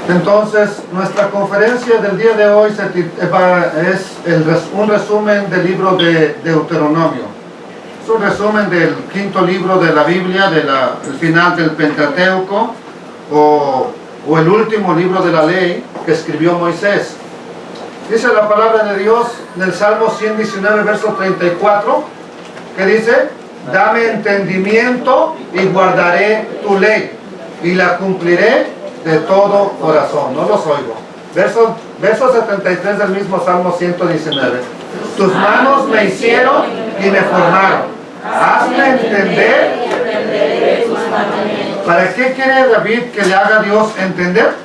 Entonces, nuestra conferencia del día de hoy es un resumen del libro de Deuteronomio. Es un resumen del quinto libro de la Biblia, el final del Pentateuco, o el último libro de la ley que escribió Moisés. Dice la palabra de Dios en el Salmo 119, verso 34, que dice: dame entendimiento y guardaré tu ley, y la cumpliré de todo corazón. No los oigo. Verso 73 del mismo Salmo 119. Tus manos me hicieron y me formaron. Hazme entender. ¿Para qué quiere David que le haga Dios entender?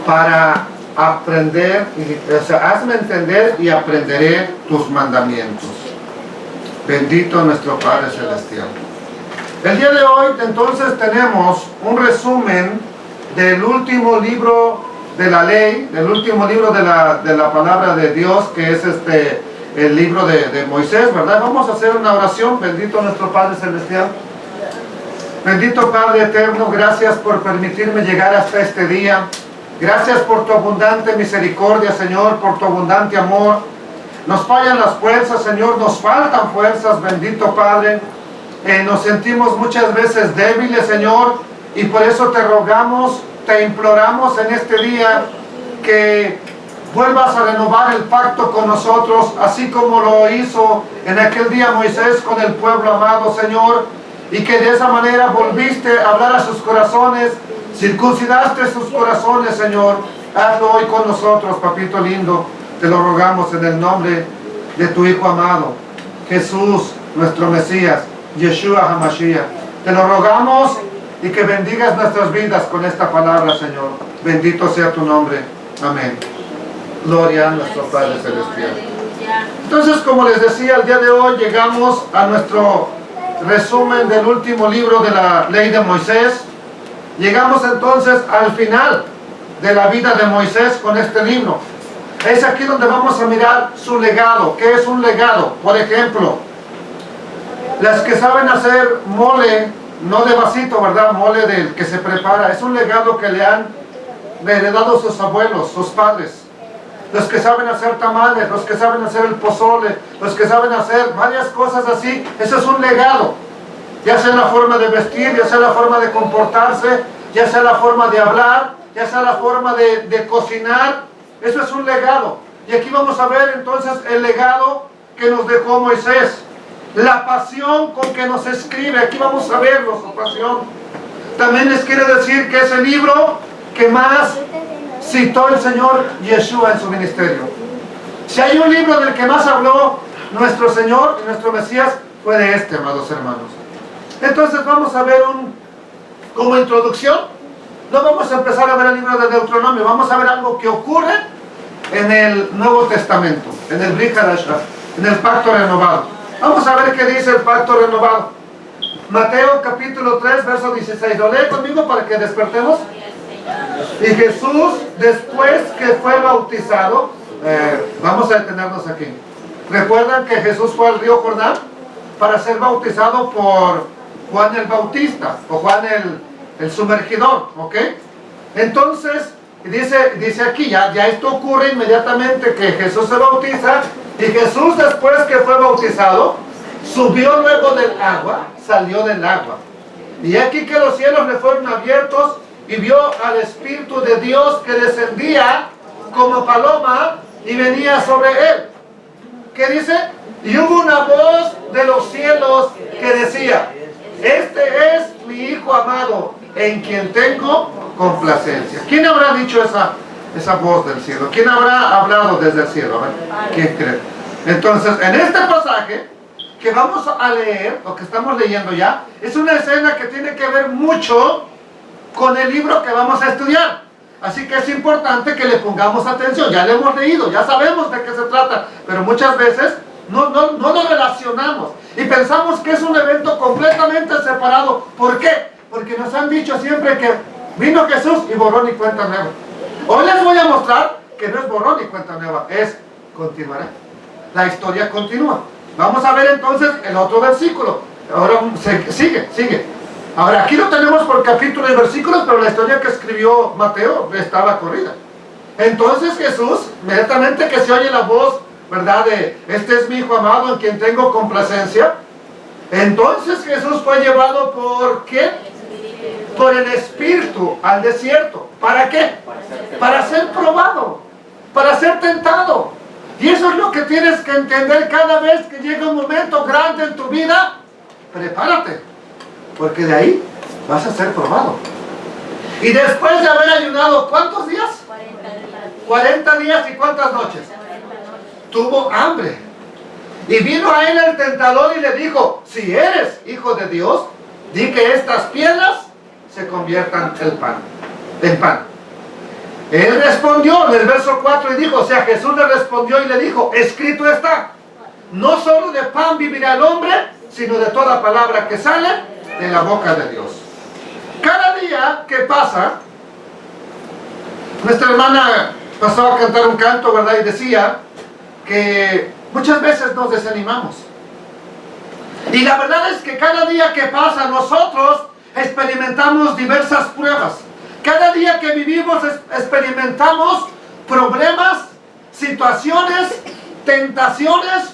Para aprender, hazme entender y aprenderé tus mandamientos. Bendito nuestro Padre Celestial. El día de hoy entonces tenemos un resumen del último libro de la ley, del último libro de la palabra de Dios, que es el libro de Moisés, ¿verdad? Vamos a hacer una oración. Bendito nuestro Padre Celestial. Bendito Padre Eterno, gracias por permitirme llegar hasta este día. Gracias por tu abundante misericordia, Señor, por tu abundante amor. Nos fallan las fuerzas, Señor, nos faltan fuerzas, bendito Padre. Nos sentimos muchas veces débiles, Señor, y por eso te rogamos, te imploramos en este día que vuelvas a renovar el pacto con nosotros, así como lo hizo en aquel día Moisés con el pueblo amado, Señor, y que de esa manera volviste a hablar a sus corazones, circuncidaste sus corazones, Señor. Hazlo hoy con nosotros, papito lindo, te lo rogamos en el nombre de tu Hijo amado, Jesús, nuestro Mesías, Yeshua HaMashiach. Te lo rogamos y que bendigas nuestras vidas con esta palabra, Señor. Bendito sea tu nombre. Amén. Gloria a nuestro Padre Celestial. Entonces, como les decía, el día de hoy llegamos a nuestro resumen del último libro de la ley de Moisés. Llegamos entonces al final de la vida de Moisés con este libro. Es aquí donde vamos a mirar su legado. ¿Qué es un legado? Por ejemplo, las que saben hacer mole, no de vasito, ¿verdad? Mole del que se prepara. Es un legado que le han heredado sus abuelos, sus padres. Los que saben hacer tamales, los que saben hacer el pozole, los que saben hacer varias cosas así. Eso es un legado. Ya sea la forma de vestir, ya sea la forma de comportarse, ya sea la forma de hablar, ya sea la forma de cocinar. Eso es un legado. Y aquí vamos a ver entonces el legado que nos dejó Moisés. La pasión con que nos escribe, aquí vamos a verlo, su pasión. También les quiere decir que es el libro que más citó el Señor Yeshua en su ministerio. Si hay un libro del que más habló nuestro Señor y nuestro Mesías, fue de este, amados hermanos. Entonces vamos a ver como introducción, no vamos a empezar a ver el libro de Deuteronomio, vamos a ver algo que ocurre en el Nuevo Testamento, en el Brit Hadashah, en el pacto renovado. Vamos a ver qué dice el pacto renovado. Mateo capítulo 3, verso 16. ¿Lo lee conmigo para que despertemos? Y Jesús, después que fue bautizado, vamos a detenernos aquí. ¿Recuerdan que Jesús fue al río Jordán para ser bautizado por Juan el Bautista, o Juan el sumergidor? ¿Ok? Entonces, dice aquí, ya esto ocurre inmediatamente que Jesús se bautiza. Y Jesús, después que fue bautizado, subió luego del agua, salió del agua. Y aquí que los cielos le fueron abiertos y vio al Espíritu de Dios que descendía como paloma y venía sobre él. ¿Qué dice? Y hubo una voz de los cielos que decía: este es mi Hijo amado, en quien tengo complacencia. ¿Quién habrá dicho esa voz del cielo? ¿Quién habrá hablado desde el cielo? ¿Quién cree? Entonces, en este pasaje que vamos a leer, o que estamos leyendo ya, es una escena que tiene que ver mucho con el libro que vamos a estudiar. Así que es importante que le pongamos atención. Ya le hemos leído, ya sabemos de qué se trata, pero muchas veces no lo relacionamos y pensamos que es un evento completamente separado. ¿Por qué? Porque nos han dicho siempre que vino Jesús y borrón y cuenta nueva. Hoy les voy a mostrar que no es borrón y cuenta nueva, es continuará. La historia continúa. Vamos a ver entonces el otro versículo. Ahora sigue. Ahora aquí lo tenemos por capítulo y versículos, pero la historia que escribió Mateo estaba corrida. Entonces Jesús, inmediatamente que se oye la voz, ¿verdad? De este es mi hijo amado en quien tengo complacencia. Entonces Jesús fue llevado ¿por qué? Por el Espíritu al desierto. ¿Para qué? Para ser probado, para ser tentado. Y eso es lo que tienes que entender cada vez que llega un momento grande en tu vida. Prepárate, porque de ahí vas a ser probado. Y después de haber ayunado, ¿cuántos días? 40 días y ¿cuántas noches? Tuvo hambre. Y vino a él el tentador y le dijo, si eres hijo de Dios, di que estas piedras se conviertan en pan. Él respondió en el verso 4 y dijo, o sea, Jesús le respondió y le dijo, escrito está, no solo de pan vivirá el hombre, sino de toda palabra que sale de la boca de Dios. Cada día que pasa, nuestra hermana pasó a cantar un canto, ¿verdad? Y decía que muchas veces nos desanimamos. Y la verdad es que cada día que pasa nosotros experimentamos diversas pruebas. Cada día que vivimos experimentamos problemas, situaciones, tentaciones,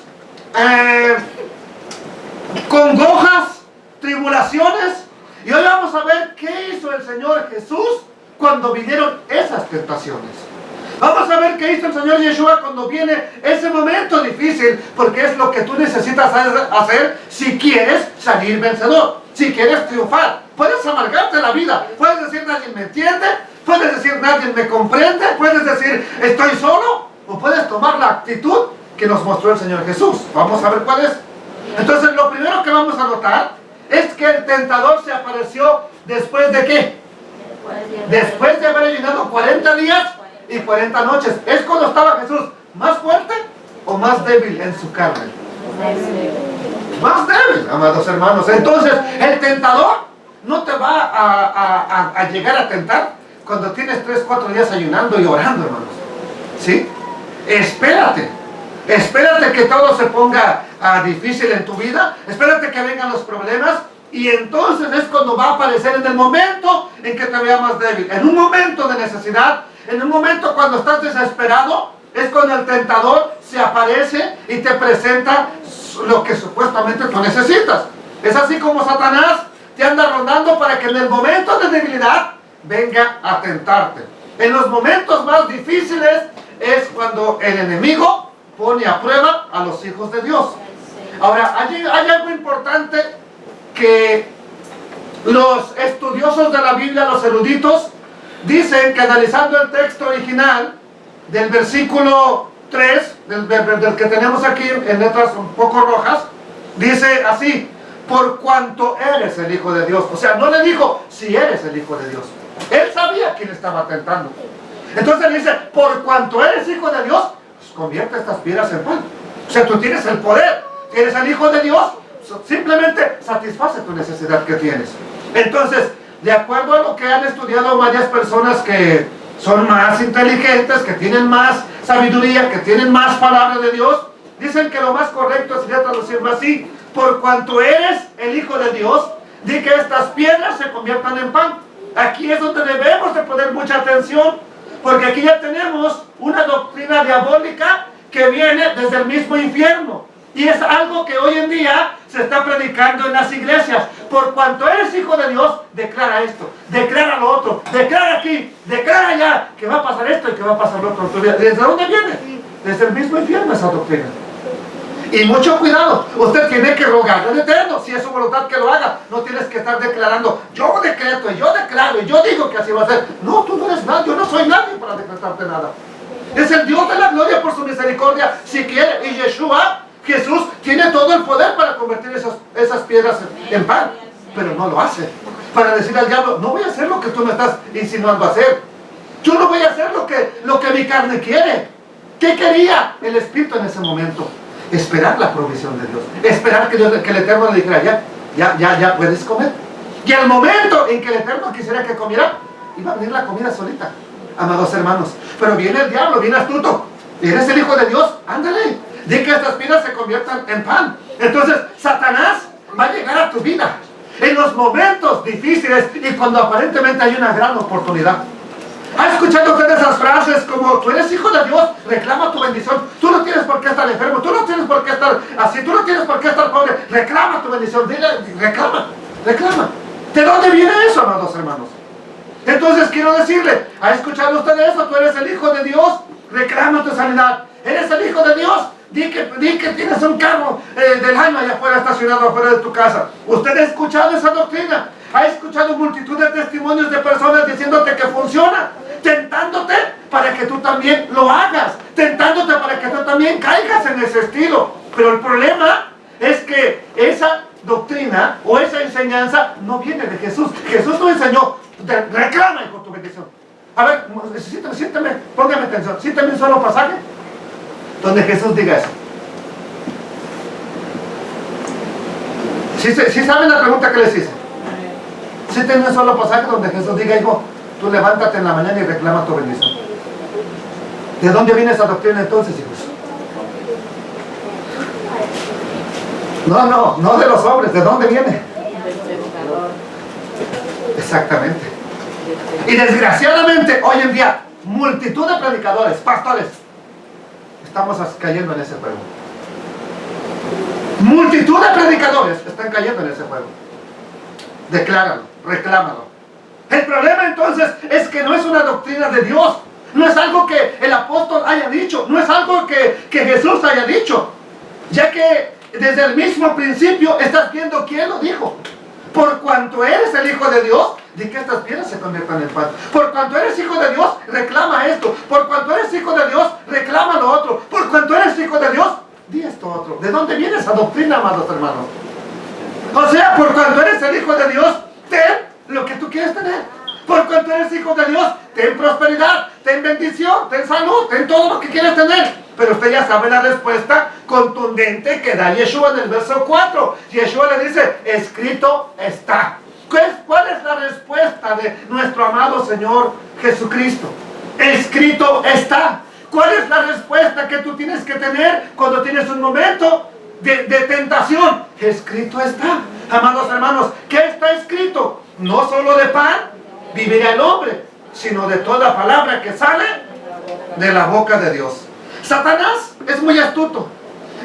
congojas, tribulaciones. Y hoy vamos a ver qué hizo el Señor Jesús cuando vinieron esas tentaciones. Vamos a ver qué hizo el Señor Yeshua cuando viene ese momento difícil, porque es lo que tú necesitas hacer si quieres salir vencedor, si quieres triunfar. Puedes amargarte la vida, puedes decir nadie me entiende, puedes decir nadie me comprende, puedes decir estoy solo, o puedes tomar la actitud que nos mostró el Señor Jesús. Vamos a ver cuál es. Entonces lo primero que vamos a notar es que el tentador se apareció después de ¿qué? Después de haber ayunado 40 días y 40 noches. ¿Es cuando estaba Jesús más fuerte o más débil en su carne? Más débil, amados hermanos. Entonces el tentador no te va a llegar a tentar cuando tienes 3-4 días ayunando y orando, hermanos. ¿Sí? Espérate que todo se ponga difícil en tu vida. Espérate que vengan los problemas. Y entonces es cuando va a aparecer en el momento en que te vea más débil. En un momento de necesidad, en un momento cuando estás desesperado, es cuando el tentador se aparece y te presenta lo que supuestamente tú necesitas. Es así como Satanás te anda rondando para que en el momento de debilidad venga a tentarte. En los momentos más difíciles es cuando el enemigo pone a prueba a los hijos de Dios. Ahora, hay algo importante que los estudiosos de la Biblia, los eruditos, dicen que analizando el texto original del versículo 3, del que tenemos aquí en letras un poco rojas, dice así, por cuanto eres el Hijo de Dios. O sea, no le dijo si eres el Hijo de Dios. Él sabía quién estaba tentando. Entonces le dice, por cuanto eres Hijo de Dios, pues convierte estas piedras en pan. O sea, tú tienes el poder, eres el Hijo de Dios, simplemente satisface tu necesidad que tienes. Entonces, de acuerdo a lo que han estudiado varias personas que son más inteligentes, que tienen más sabiduría, que tienen más palabra de Dios, dicen que lo más correcto sería traducirlo así, por cuanto eres el Hijo de Dios, di que estas piedras se conviertan en pan. Aquí es donde debemos de poner mucha atención, porque aquí ya tenemos una doctrina diabólica que viene desde el mismo infierno. Y es algo que hoy en día se está predicando en las iglesias. Por cuanto eres hijo de Dios, declara esto, declara lo otro, declara aquí, declara allá, que va a pasar esto y que va a pasar lo otro. ¿Desde dónde viene? Desde el mismo infierno esa doctrina. Y mucho cuidado, usted tiene que rogarle al Eterno, si es su voluntad que lo haga. No tienes que estar declarando, yo decreto y yo declaro y yo digo que así va a ser. No, tú no eres nada, yo no soy nadie para decretarte nada. Es el Dios de la gloria por su misericordia, si quiere, y Yeshua, Jesús, tiene todo el poder para convertir esas piedras en pan. pero no lo hace. Para decirle al diablo, no voy a hacer lo que tú me estás insinuando a hacer. Yo no voy a hacer lo que mi carne quiere. ¿Qué quería el Espíritu en ese momento? Esperar la provisión de Dios. Esperar que el Eterno le dijera, ya puedes comer. Y al momento en que el Eterno quisiera que comiera, iba a venir la comida solita, amados hermanos. Pero viene el diablo, viene astuto. ¿Eres el Hijo de Dios? Ándale, di que estas piedras se conviertan en pan. Entonces, Satanás va a llegar a tu vida en los momentos difíciles y cuando aparentemente hay una gran oportunidad. ¿Ha escuchado usted esas frases como, tú eres hijo de Dios, reclama tu bendición, tú no tienes por qué estar enfermo, tú no tienes por qué estar así, tú no tienes por qué estar pobre, reclama tu bendición, dile, reclama. ¿De dónde viene eso, amados hermanos? Entonces quiero decirle, ¿ha escuchado usted eso? Tú eres el Hijo de Dios, reclama tu sanidad. ¿Eres el Hijo de Dios? Di que tienes un carro del año allá afuera, estacionado afuera de tu casa. ¿Usted ha escuchado esa doctrina? ¿Ha escuchado multitud de testimonios de personas diciéndote que funciona? Tentándote para que tú también lo hagas. Tentándote para que tú también caigas en ese estilo. Pero el problema es que esa doctrina o esa enseñanza no viene de Jesús. Jesús no enseñó, reclama con tu bendición. A ver, siéntame, póngame atención. Siéntame un solo pasaje donde Jesús diga eso. ¿Sí saben la pregunta que les hice? Siéntame un solo pasaje donde Jesús diga, hijo, tú levántate en la mañana y reclama tu bendición. ¿De dónde viene esa doctrina entonces, hijos? No de los hombres. ¿De dónde viene? Exactamente. Y desgraciadamente hoy en día multitud de predicadores, pastores, estamos cayendo en ese juego. Multitud de predicadores están cayendo en ese juego. Decláralo, reclámalo. El problema entonces es que no es una doctrina de Dios. No es algo que el apóstol haya dicho. No es algo que Jesús haya dicho. Ya que desde el mismo principio estás viendo quién lo dijo. Por cuanto eres el Hijo de Dios, di que estas piedras se conviertan en pan. Por cuanto eres hijo de Dios, reclama esto. Por cuanto eres hijo de Dios, reclama lo otro. Por cuanto eres hijo de Dios, di esto otro. ¿De dónde viene esa doctrina, amados hermanos? O sea, por cuanto eres el Hijo de Dios, ten lo que tú quieres tener. Por cuanto eres hijo de Dios, ten prosperidad, ten bendición, ten salud, ten todo lo que quieres tener. Pero usted ya sabe la respuesta contundente que da Yeshua en el verso 4. Yeshua le dice, escrito está. ¿Cuál es la respuesta de nuestro amado Señor Jesucristo? Escrito está. ¿Cuál es la respuesta que tú tienes que tener cuando tienes un momento de tentación? Escrito está. Amados hermanos, ¿qué está escrito? No solo de pan vivirá el hombre, sino de toda palabra que sale de la boca de Dios. Satanás es muy astuto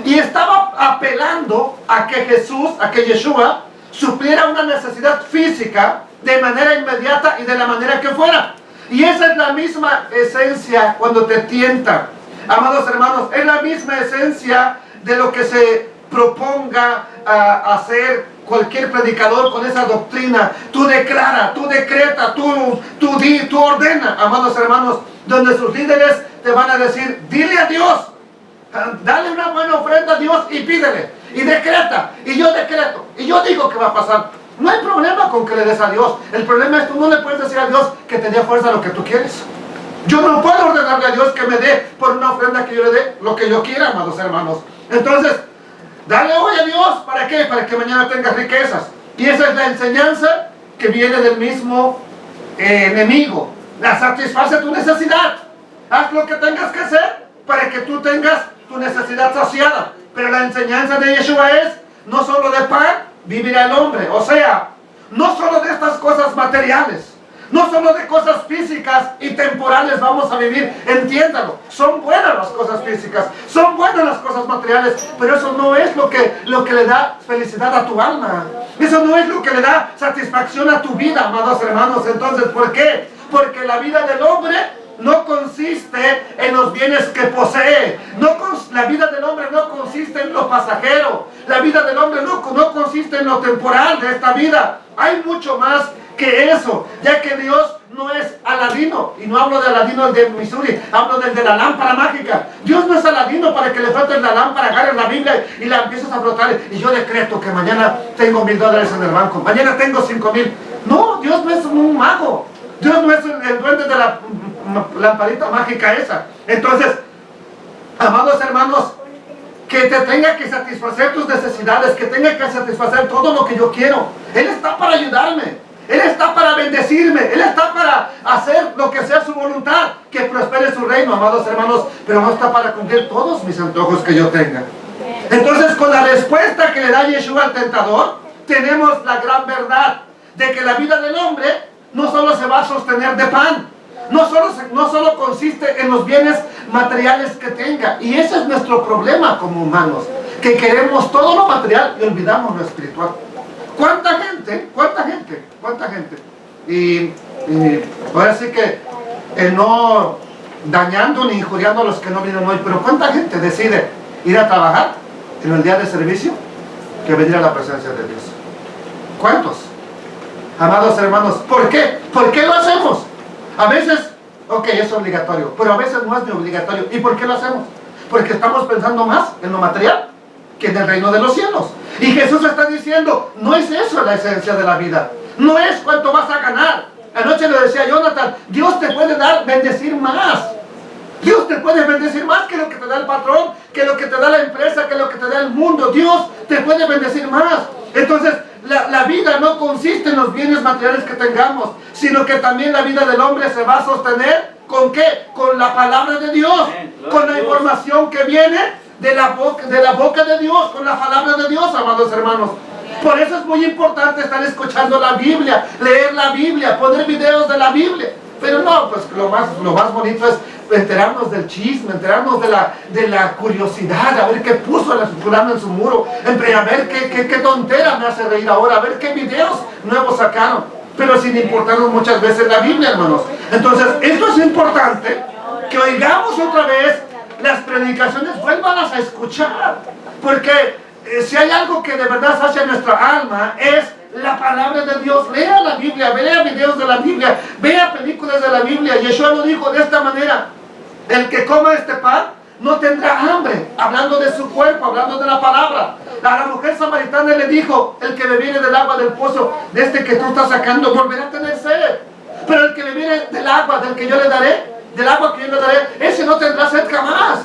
y estaba apelando a que Yeshua supliera una necesidad física de manera inmediata y de la manera que fuera. Y esa es la misma esencia cuando te tienta. Amados hermanos, es la misma esencia de lo que se proponga hacer cualquier predicador con esa doctrina. Tú declara, tú decreta, tú di, tú ordena. Amados hermanos, donde sus líderes te van a decir, dile a Dios, dale una buena ofrenda a Dios y pídele, y decreta, y yo decreto, y yo digo que va a pasar. No hay problema con que le des a Dios. El problema es que tú no le puedes decir a Dios que te dé fuerza lo que tú quieres. Yo no puedo ordenarle a Dios que me dé por una ofrenda que yo le dé lo que yo quiera, amados hermanos. Entonces, dale hoy a Dios, ¿para qué? Para que mañana tengas riquezas. Y esa es la enseñanza que viene del mismo enemigo. La satisface tu necesidad. Haz lo que tengas que hacer para que tú tengas tu necesidad saciada. Pero la enseñanza de Yeshua es, no solo de pan vivirá el hombre. O sea, no solo de estas cosas materiales, no solo de cosas físicas y temporales vamos a vivir. Entiéndalo, son buenas las cosas físicas, son buenas las cosas materiales, pero eso no es lo que le da felicidad a tu alma. Eso no es lo que le da satisfacción a tu vida, amados hermanos. Entonces, ¿por qué? Porque la vida del hombre no consiste en los bienes que posee. La vida del hombre no consiste en lo pasajero. La vida del hombre no consiste en lo temporal de esta vida. Hay mucho más que eso, ya que Dios no es Aladino, y no hablo de Aladino el de Missouri, hablo del de la lámpara mágica. Dios no es Aladino para que le faltes la lámpara, agarres la Biblia y la empieces a frotar, y yo decreto que mañana tengo $1000 en el banco, mañana tengo 5000. No, Dios no es un mago, Dios no es el duende de la lamparita mágica esa. Entonces, amados hermanos, que te tenga que satisfacer tus necesidades, que tenga que satisfacer todo lo que yo quiero. Él está para ayudarme, Él está para bendecirme, Él está para hacer lo que sea su voluntad, que prospere su reino, amados hermanos, pero no está para cumplir todos mis antojos que yo tenga. Entonces, con la respuesta que le da Yeshua al tentador, tenemos la gran verdad de que la vida del hombre no solo se va a sostener de pan, no solo consiste en los bienes materiales que tenga. Y ese es nuestro problema como humanos, que queremos todo lo material y olvidamos lo espiritual. ¿Cuánta gente? Y ahora sí que no dañando ni injuriando a los que no vienen hoy, pero ¿cuánta gente decide ir a trabajar en el día de servicio que venir a la presencia de Dios? ¿Cuántos? Amados hermanos, ¿por qué? ¿Por qué lo hacemos? A veces, ok, es obligatorio, pero a veces no es ni obligatorio. ¿Y por qué lo hacemos? Porque estamos pensando más en lo material que en el reino de los cielos. Y Jesús está diciendo, no es eso la esencia de la vida. No es cuánto vas a ganar. Anoche le decía a Jonathan, Dios te puede dar, bendecir más. Dios te puede bendecir más que lo que te da el patrón, que lo que te da la empresa, que lo que te da el mundo. Dios te puede bendecir más. Entonces, la vida no consiste en los bienes materiales que tengamos, sino que también la vida del hombre se va a sostener ¿con qué? Con la palabra de Dios, con la información que viene de la boca de Dios, con la palabra de Dios, amados hermanos. Por eso es muy importante estar escuchando la Biblia, leer la Biblia, poner videos de la Biblia. Pero no, pues lo más bonito es enterarnos del chisme, enterarnos de la curiosidad, a ver qué puso el fulano en su muro, a ver qué tontera me hace reír ahora, a ver qué videos nuevos sacaron, pero sin importarnos muchas veces la Biblia, hermanos. Entonces, esto es importante, que oigamos otra vez las predicaciones, vuélvalas a escuchar, porque si hay algo que de verdad sacia nuestra alma, es la palabra de Dios. Lea la Biblia, vea videos de la Biblia, vea películas de la Biblia. Yeshua lo dijo de esta manera: el que coma este pan no tendrá hambre, hablando de su cuerpo, hablando de la palabra. A la mujer samaritana le dijo: el que bebiere del agua del pozo de este que tú estás sacando volverá a tener sed, pero el que bebiere del agua del que yo le daré, del agua que yo le daré, ese no tendrá sed jamás.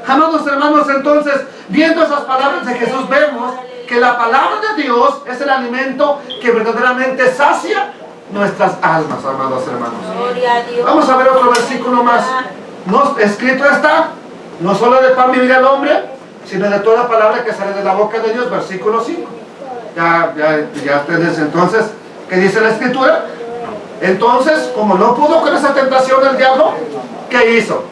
Amados hermanos, entonces, viendo esas palabras de Jesús, vemos que la palabra de Dios es el alimento que verdaderamente sacia nuestras almas, amados hermanos. Vamos a ver otro versículo más. No, escrito está: no solo de pan vivirá el hombre, sino de toda palabra que sale de la boca de Dios. Versículo 5. Ya ustedes, entonces, ¿qué dice la escritura? Entonces, como no pudo con esa tentación el diablo, ¿qué hizo?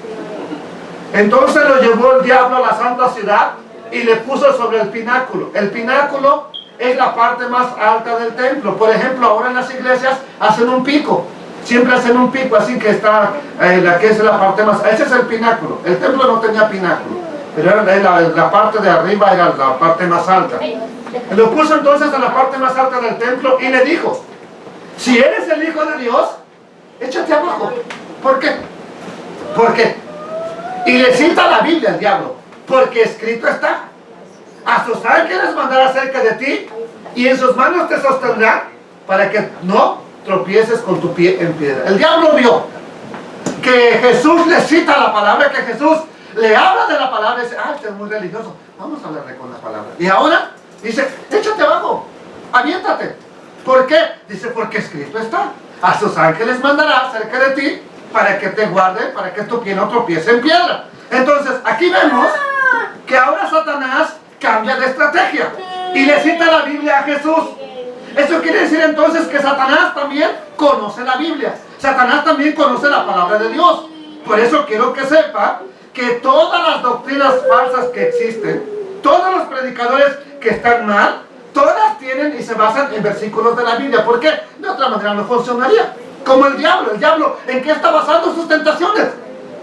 Entonces lo llevó el diablo a la santa ciudad y le puso sobre el pináculo. El pináculo es la parte más alta del templo. Por ejemplo, ahora en las iglesias hacen un pico. Siempre hacen un pico así, que está que es la parte más. Ese es el pináculo. El templo no tenía pináculo, pero la parte de arriba era la parte más alta. Lo puso entonces en la parte más alta del templo y le dijo: si eres el Hijo de Dios, échate abajo. ¿Por qué? ¿Por qué? Y le cita la Biblia al diablo: porque escrito está, a sus ángeles mandará cerca de ti, y en sus manos te sostendrán, para que no tropieces con tu pie en piedra. El diablo vio que Jesús le cita la palabra, que Jesús le habla de la palabra, y dice: ah, este es muy religioso, vamos a hablarle con la palabra. Y ahora dice: échate abajo, aviéntate. ¿Por qué? Dice: porque escrito está, a sus ángeles mandará cerca de ti, para que te guarde, para que tu pie no tropiece en piedra. Entonces, aquí vemos que ahora Satanás cambia de estrategia y le cita la Biblia a Jesús. Eso quiere decir entonces que Satanás también conoce la Biblia. Satanás también conoce la palabra de Dios. Por eso quiero que sepa que todas las doctrinas falsas que existen, todos los predicadores que están mal, todas tienen y se basan en versículos de la Biblia. ¿Por qué? De otra manera no funcionaría. Como el diablo, ¿en qué está basando sus tentaciones?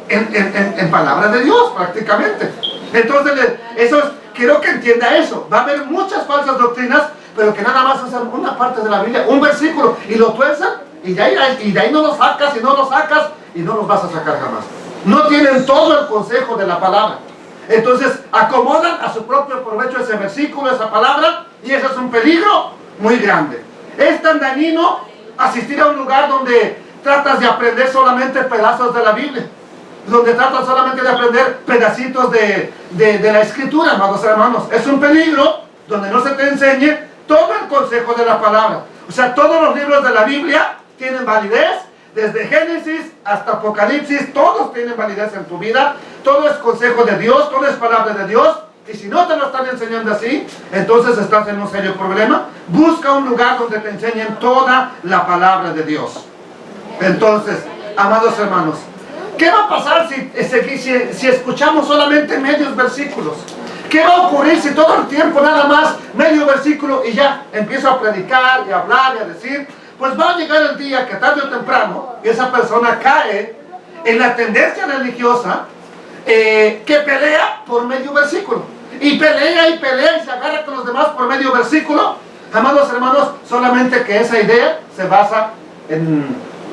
En palabra de Dios, prácticamente. Entonces, quiero que entienda eso. Va a haber muchas falsas doctrinas, pero que nada más usan una parte de la Biblia, un versículo, y lo tuercen y de ahí no lo sacas y no lo sacas y no los vas a sacar jamás. No tienen todo el consejo de la palabra. Entonces acomodan a su propio provecho ese versículo, esa palabra, y eso es un peligro muy grande. Es tan dañino asistir a un lugar donde tratas de aprender solamente pedazos de la Biblia, donde tratas solamente de aprender pedacitos de la Escritura, amados hermanos. Es un peligro donde no se te enseñe todo el consejo de la palabra. O sea, todos los libros de la Biblia tienen validez, desde Génesis hasta Apocalipsis, todos tienen validez en tu vida. Todo es consejo de Dios, todo es palabra de Dios. Y si no te lo están enseñando así, entonces estás en un serio problema. Busca un lugar donde te enseñen toda la palabra de Dios. Entonces, amados hermanos, ¿qué va a pasar si escuchamos solamente medios versículos? ¿Qué va a ocurrir si todo el tiempo nada más medio versículo y ya empiezo a predicar y a hablar y a decir? Pues va a llegar el día que tarde o temprano esa persona cae en la tendencia religiosa que pelea por medio versículo. Y pelea y pelea y se agarra con los demás por medio versículo. Amados hermanos, solamente que esa idea se basa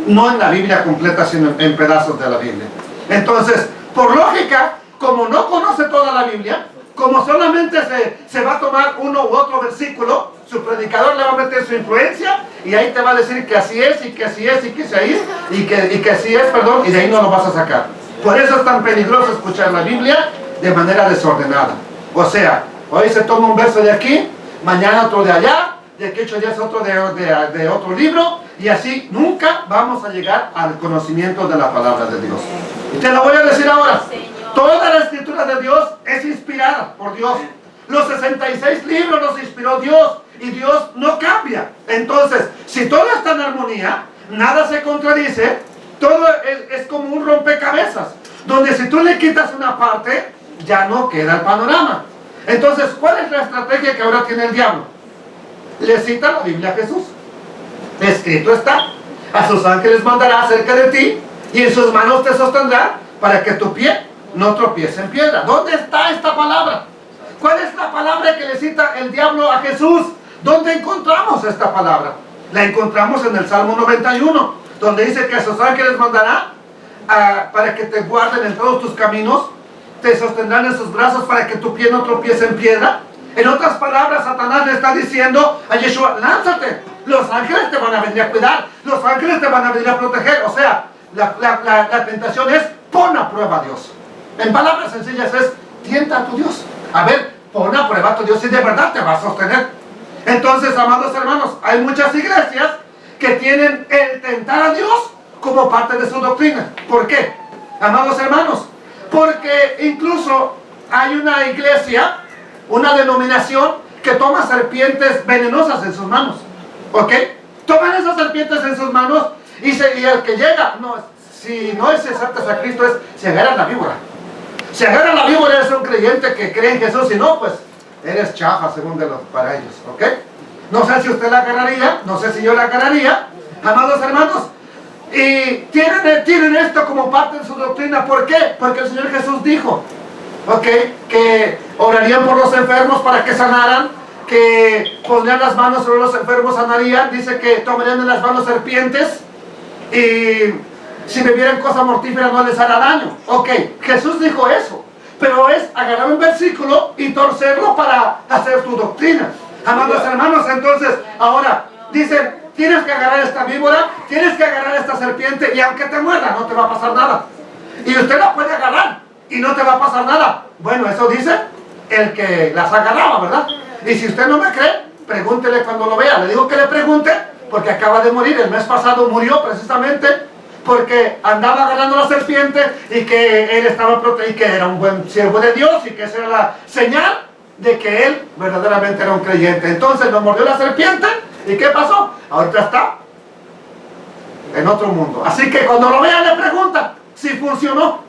no en la Biblia completa, sino en pedazos de la Biblia. Entonces, por lógica, como no conoce toda la Biblia, como solamente se va a tomar uno u otro versículo, su predicador le va a meter su influencia y ahí te va a decir que así es y que así es y que así es y que así es, perdón, y de ahí no lo vas a sacar. Por eso es tan peligroso escuchar la Biblia de manera desordenada. O sea, hoy se toma un verso de aquí, mañana otro de allá, de aquí 8 días otro de otro libro, y así nunca vamos a llegar al conocimiento de la palabra de Dios. Y te lo voy a decir ahora. Toda la escritura de Dios es inspirada por Dios. Los 66 libros los inspiró Dios y Dios no cambia. Entonces, si todo está en armonía, nada se contradice, todo es como un rompecabezas, donde si tú le quitas una parte, ya no queda el panorama. Entonces, ¿cuál es la estrategia que ahora tiene el diablo? Le cita la Biblia a Jesús. Escrito está: a sus ángeles mandará cerca de ti y en sus manos te sostendrá para que tu pie no tropiece en piedra. ¿Dónde está esta palabra? ¿Cuál es la palabra que le cita el diablo a Jesús? ¿Dónde encontramos esta palabra? La encontramos en el Salmo 91, donde dice que a sus ángeles mandará para que te guarden en todos tus caminos, te sostendrán en sus brazos para que tu pie no tropiece en piedra. En otras palabras, Satanás le está diciendo a Yeshua: lánzate, los ángeles te van a venir a cuidar, los ángeles te van a venir a proteger. O sea, la tentación es: pon a prueba a Dios. En palabras sencillas es: tienta a tu Dios. A ver, pon a prueba a tu Dios si de verdad te va a sostener. Entonces, amados hermanos, hay muchas iglesias que tienen el tentar a Dios como parte de su doctrina. ¿Por qué? Amados hermanos, porque incluso hay una iglesia, una denominación que toma serpientes venenosas en sus manos. ¿Ok? Toman esas serpientes en sus manos y el que llega, si no es exacto a Cristo, se agarra la víbora. Si agarra la víbora, eres un creyente que cree en Jesús, si no, pues eres chafa según para ellos. ¿Ok? No sé si usted la agarraría, no sé si yo la agarraría, amados hermanos. Y tienen esto como parte de su doctrina. ¿Por qué? Porque el Señor Jesús dijo, ¿ok?, que orarían por los enfermos para que sanaran, que pondrían las manos sobre los enfermos, sanarían. Dice que tomarían en las manos serpientes y si bebieran cosa mortífera no les hará daño. Ok, Jesús dijo eso, pero es agarrar un versículo y torcerlo para hacer tu doctrina. Amados hermanos, entonces ahora dicen: tienes que agarrar esta víbora, tienes que agarrar esta serpiente, y aunque te muerda no te va a pasar nada. Y usted la puede agarrar y no te va a pasar nada. Bueno, eso dice el que las agarraba, ¿verdad? Y si usted no me cree, pregúntele cuando lo vea. Le digo que le pregunte porque acaba de morir. El mes pasado murió precisamente porque andaba agarrando la serpiente y que él estaba protegido y que era un buen siervo de Dios y que esa era la señal de que él verdaderamente era un creyente. Entonces lo mordió la serpiente y ¿qué pasó? Ahorita está en otro mundo. Así que cuando lo vea le pregunta si funcionó.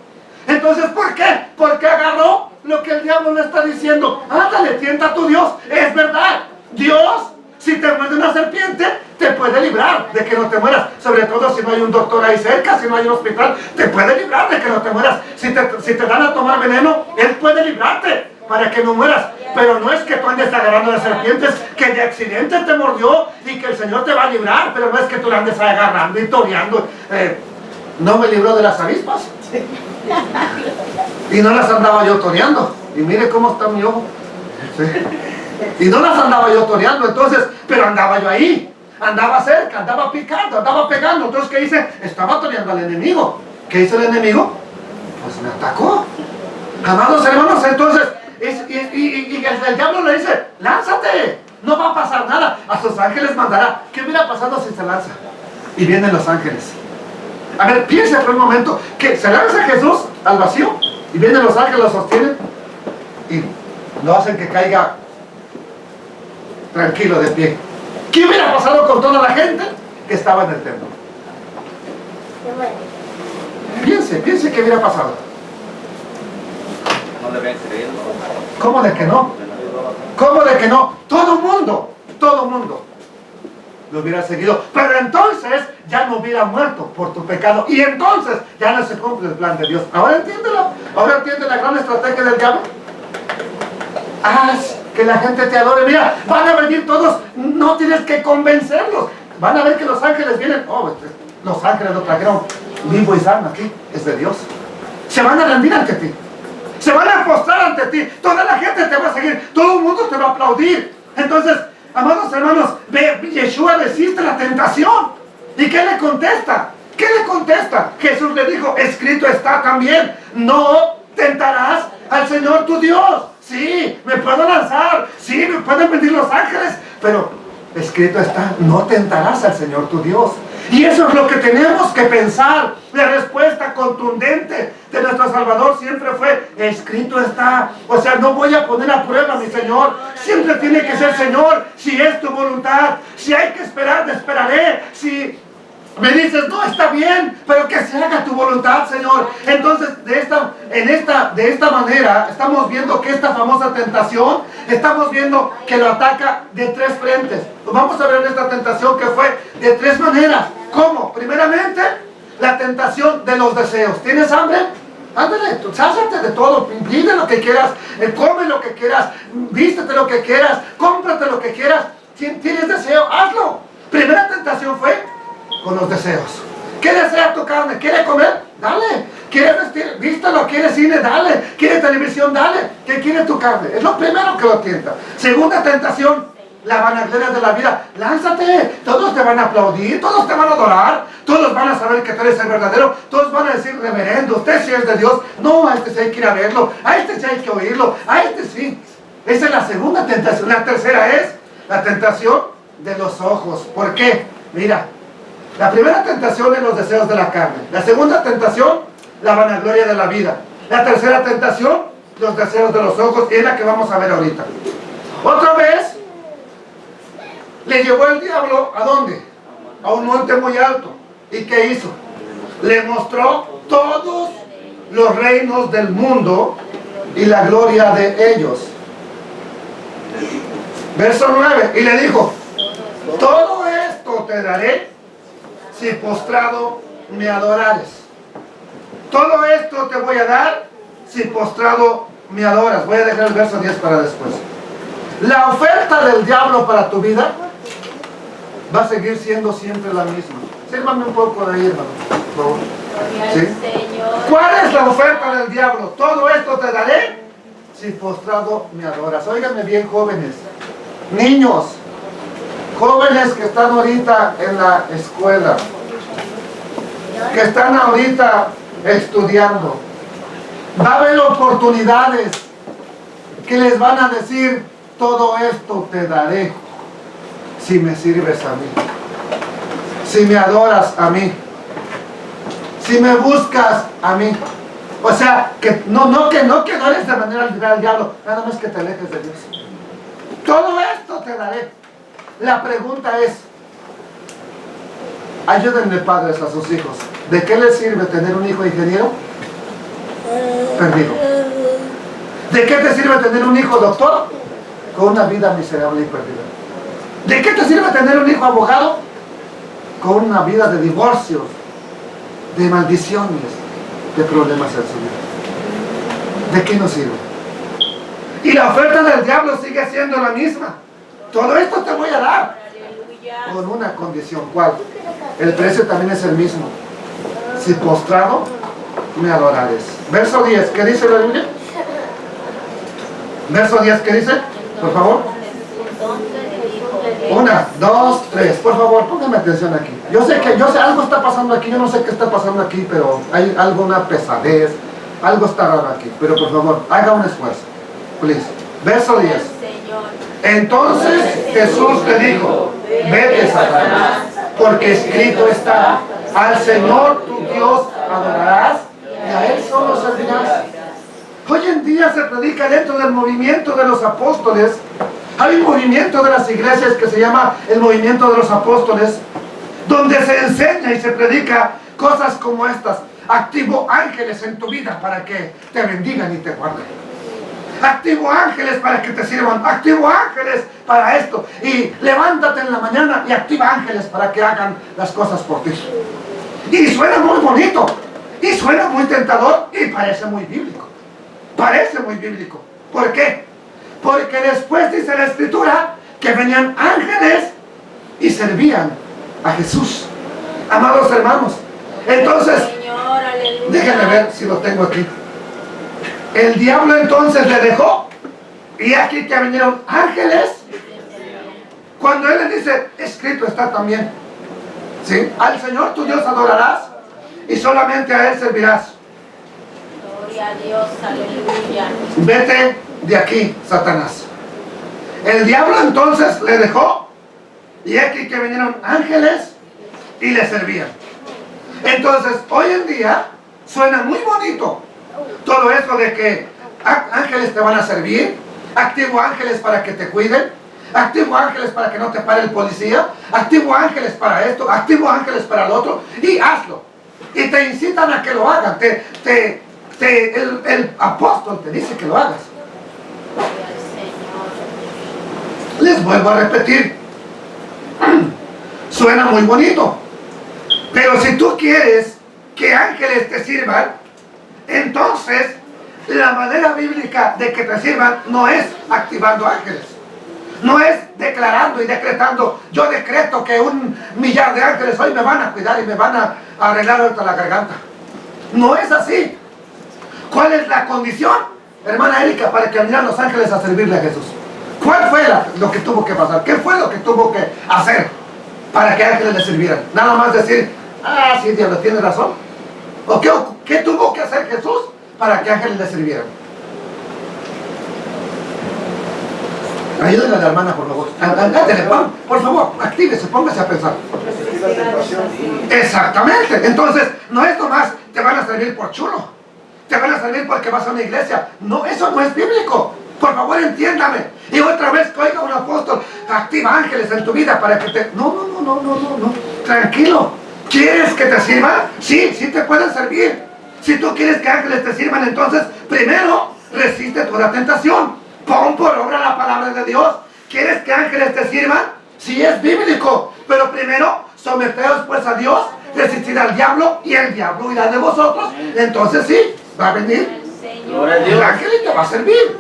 Entonces, ¿por qué? Porque agarró lo que el diablo le está diciendo. Ándale, tienta a tu Dios. Es verdad, Dios, si te muerde una serpiente, te puede librar de que no te mueras. Sobre todo si no hay un doctor ahí cerca, si no hay un hospital, te puede librar de que no te mueras. Si te dan a tomar veneno, Él puede librarte para que no mueras. Pero no es que tú andes agarrando de serpientes, que de accidente te mordió y que el Señor te va a librar, pero no es que tú la andes agarrando y toreando. No me libró de las avispas. Y no las andaba yo toreando. Y mire cómo está mi ojo. Sí. Y no las andaba yo toreando, entonces, pero andaba yo ahí. Andaba cerca, andaba picando, andaba pegando. Entonces, ¿qué hice? Estaba toreando al enemigo. ¿Qué hizo el enemigo? Pues me atacó. Amados hermanos, entonces, y el diablo le dice, lánzate, no va a pasar nada. A sus ángeles mandará. ¿Qué hubiera pasado si se lanza? Y vienen los ángeles. A ver, piensa por un momento que se lanza Jesús al vacío y vienen los ángeles, lo sostienen y lo hacen que caiga tranquilo de pie. ¿Qué hubiera pasado con toda la gente que estaba en el templo? Piense qué hubiera pasado. No le habían creído. ¿Cómo de que no? ¿Cómo de que no? Todo mundo lo hubiera seguido, pero entonces ya no hubiera muerto por tu pecado y entonces ya no se cumple el plan de Dios. ¿Ahora entiéndelo? ¿Ahora entiende la gran estrategia del diablo? Haz que la gente te adore. Mira, van a venir todos, no tienes que convencerlos. Van a ver que los ángeles vienen. Oh, los ángeles lo trajeron vivo y sano aquí, es de Dios. Se van a rendir ante ti, se van a postrar ante ti, toda la gente te va a seguir, todo el mundo te va a aplaudir. Entonces, amados hermanos, Yeshua resiste la tentación. ¿Y qué le contesta? ¿Qué le contesta? Jesús le dijo, escrito está también, no tentarás al Señor tu Dios. Sí, me puedo lanzar, sí, me pueden venir los ángeles, pero escrito está, no tentarás al Señor tu Dios. Y eso es lo que tenemos que pensar. La respuesta contundente de nuestro Salvador siempre fue, escrito está. O sea, no voy a poner a prueba a mi Señor. Siempre tiene que ser, Señor, si es tu voluntad. Si hay que esperar, te esperaré. Si me dices, no, está bien, pero que se haga tu voluntad, Señor. Entonces, de esta manera, estamos viendo que esta famosa tentación, estamos viendo que lo ataca de tres frentes. Vamos a ver en esta tentación que fue de tres maneras. ¿Cómo? Primeramente, la tentación de los deseos. ¿Tienes hambre? Ándale, sásate de todo, pide lo que quieras, come lo que quieras, vístete lo que quieras, cómprate lo que quieras. Si tienes deseo, hazlo. Primera tentación fue con los deseos. ¿Qué desea tu carne? ¿Quiere comer? Dale. ¿Quieres vestir? Vístelo. ¿Quieres cine? Dale. ¿Quieres televisión? Dale. ¿Qué quiere tu carne? Es lo primero que lo tienta. Segunda tentación, la vanagloria de la vida. Lánzate. Todos te van a aplaudir, todos te van a adorar, todos van a saber que tú eres el verdadero, todos van a decir, reverendo, usted sí es de Dios. No, a este sí hay que ir a verlo, a este sí hay que oírlo, a este sí. Esa es la segunda tentación. La tercera es la tentación de los ojos. ¿Por qué? Mira, la primera tentación es los deseos de la carne. La segunda tentación, la vanagloria de la vida. La tercera tentación, los deseos de los ojos, y es la que vamos a ver ahorita. Otra vez, le llevó el diablo, ¿a dónde? A un monte muy alto. ¿Y qué hizo? Le mostró todos los reinos del mundo y la gloria de ellos. Verso 9, y le dijo, todo esto te daré si postrado me adorares. Todo esto te voy a dar si postrado me adoras. Voy a dejar el verso 10 para después. La oferta del diablo para tu vida va a seguir siendo siempre la misma. Sírvame un poco de ahí, hermano, por favor. ¿Sí? ¿Cuál es la oferta del diablo? Todo esto te daré si postrado me adoras. Óiganme bien, jóvenes, niños, jóvenes que están ahorita en la escuela, que están ahorita estudiando. Va a haber oportunidades que les van a decir, todo esto te daré si me sirves a mí, si me adoras a mí, si me buscas a mí. O sea, que no que adores de manera liberal al diablo, nada más que te alejes de Dios. Todo esto te daré. La pregunta es, ayúdenme padres a sus hijos. ¿De qué les sirve tener un hijo ingeniero? Perdido. ¿De qué te sirve tener un hijo doctor? Con una vida miserable y perdida. ¿De qué te sirve tener un hijo abogado? Con una vida de divorcios, de maldiciones, de problemas en su vida. ¿De qué nos sirve? Y la oferta del diablo sigue siendo la misma. Todo esto te voy a dar. Con una condición. ¿Cuál? El precio también es el mismo. Si postrado me adorares. Verso 10. ¿Qué dice la Biblia? Verso 10. ¿Qué dice? Por favor. 1, 2, 3. Por favor, póngame atención aquí. Yo sé algo está pasando aquí. Yo no sé qué está pasando aquí, pero hay alguna pesadez. Algo está raro aquí. Pero por favor, haga un esfuerzo. Please. Verso 10. Entonces Jesús le dijo: vete, Satanás, porque escrito está: al Señor tu Dios adorarás y a Él solo servirás. Hoy en día se predica dentro del movimiento de los apóstoles. Hay un movimiento de las iglesias que se llama el movimiento de los apóstoles, donde se enseña y se predica cosas como estas. Activo ángeles en tu vida para que te bendigan y te guarden. Activo ángeles para que te sirvan. Activo ángeles para esto. Y levántate en la mañana y activa ángeles para que hagan las cosas por ti. Y suena muy bonito. Y suena muy tentador. Y parece muy bíblico. Parece muy bíblico. ¿Por qué? Porque después dice la Escritura que venían ángeles y servían a Jesús. Amados hermanos. Entonces, déjenme ver si lo tengo aquí. El diablo entonces le dejó, y aquí que vinieron ángeles. Cuando él le dice, escrito está también, ¿sí? Al Señor tu Dios adorarás y solamente a Él servirás. Gloria a Dios, aleluya. Vete de aquí, Satanás. El diablo entonces le dejó, y aquí que vinieron ángeles y le servían. Entonces, hoy en día suena muy bonito todo eso de que ángeles te van a servir. Activo ángeles para que te cuiden. Activo ángeles para que no te pare el policía. Activo ángeles para esto. Activo ángeles para lo otro. Y hazlo. Y te incitan a que lo hagan. El apóstol te dice que lo hagas. Les vuelvo a repetir. Suena muy bonito. Pero si tú quieres que ángeles te sirvan, entonces la manera bíblica de que te sirvan no es activando ángeles. No es declarando y decretando: yo decreto que 1,000,000 de ángeles hoy me van a cuidar y me van a arreglar ahorita la garganta. No es así. ¿Cuál es la condición, hermana Erika, para que vinieran los ángeles a servirle a Jesús? ¿Cuál fue lo que tuvo que pasar? ¿Qué fue lo que tuvo que hacer para que ángeles le sirvieran? Nada más decir: ah, sí, Dios tiene razón. ¿O qué tuvo que hacer Jesús para que ángeles le sirvieran? Ayúdenle a la hermana, por favor. Ándale, por favor, actívese, póngase a pensar. Exactamente. Entonces, no es nomás te van a servir por chulo, te van a servir porque vas a una iglesia. No, eso no es bíblico. Por favor, entiéndame. Y otra vez que oiga un apóstol: activa ángeles en tu vida para que te... No. Tranquilo. ¿Quieres que te sirva? Sí, sí te pueden servir. Si tú quieres que ángeles te sirvan, entonces primero resiste toda tentación. Pon por obra la palabra de Dios. ¿Quieres que ángeles te sirvan? Sí, es bíblico. Pero primero, someteos pues a Dios, resistid al diablo y el diablo huirá de vosotros. Entonces sí, va a venir el ángel y te va a servir.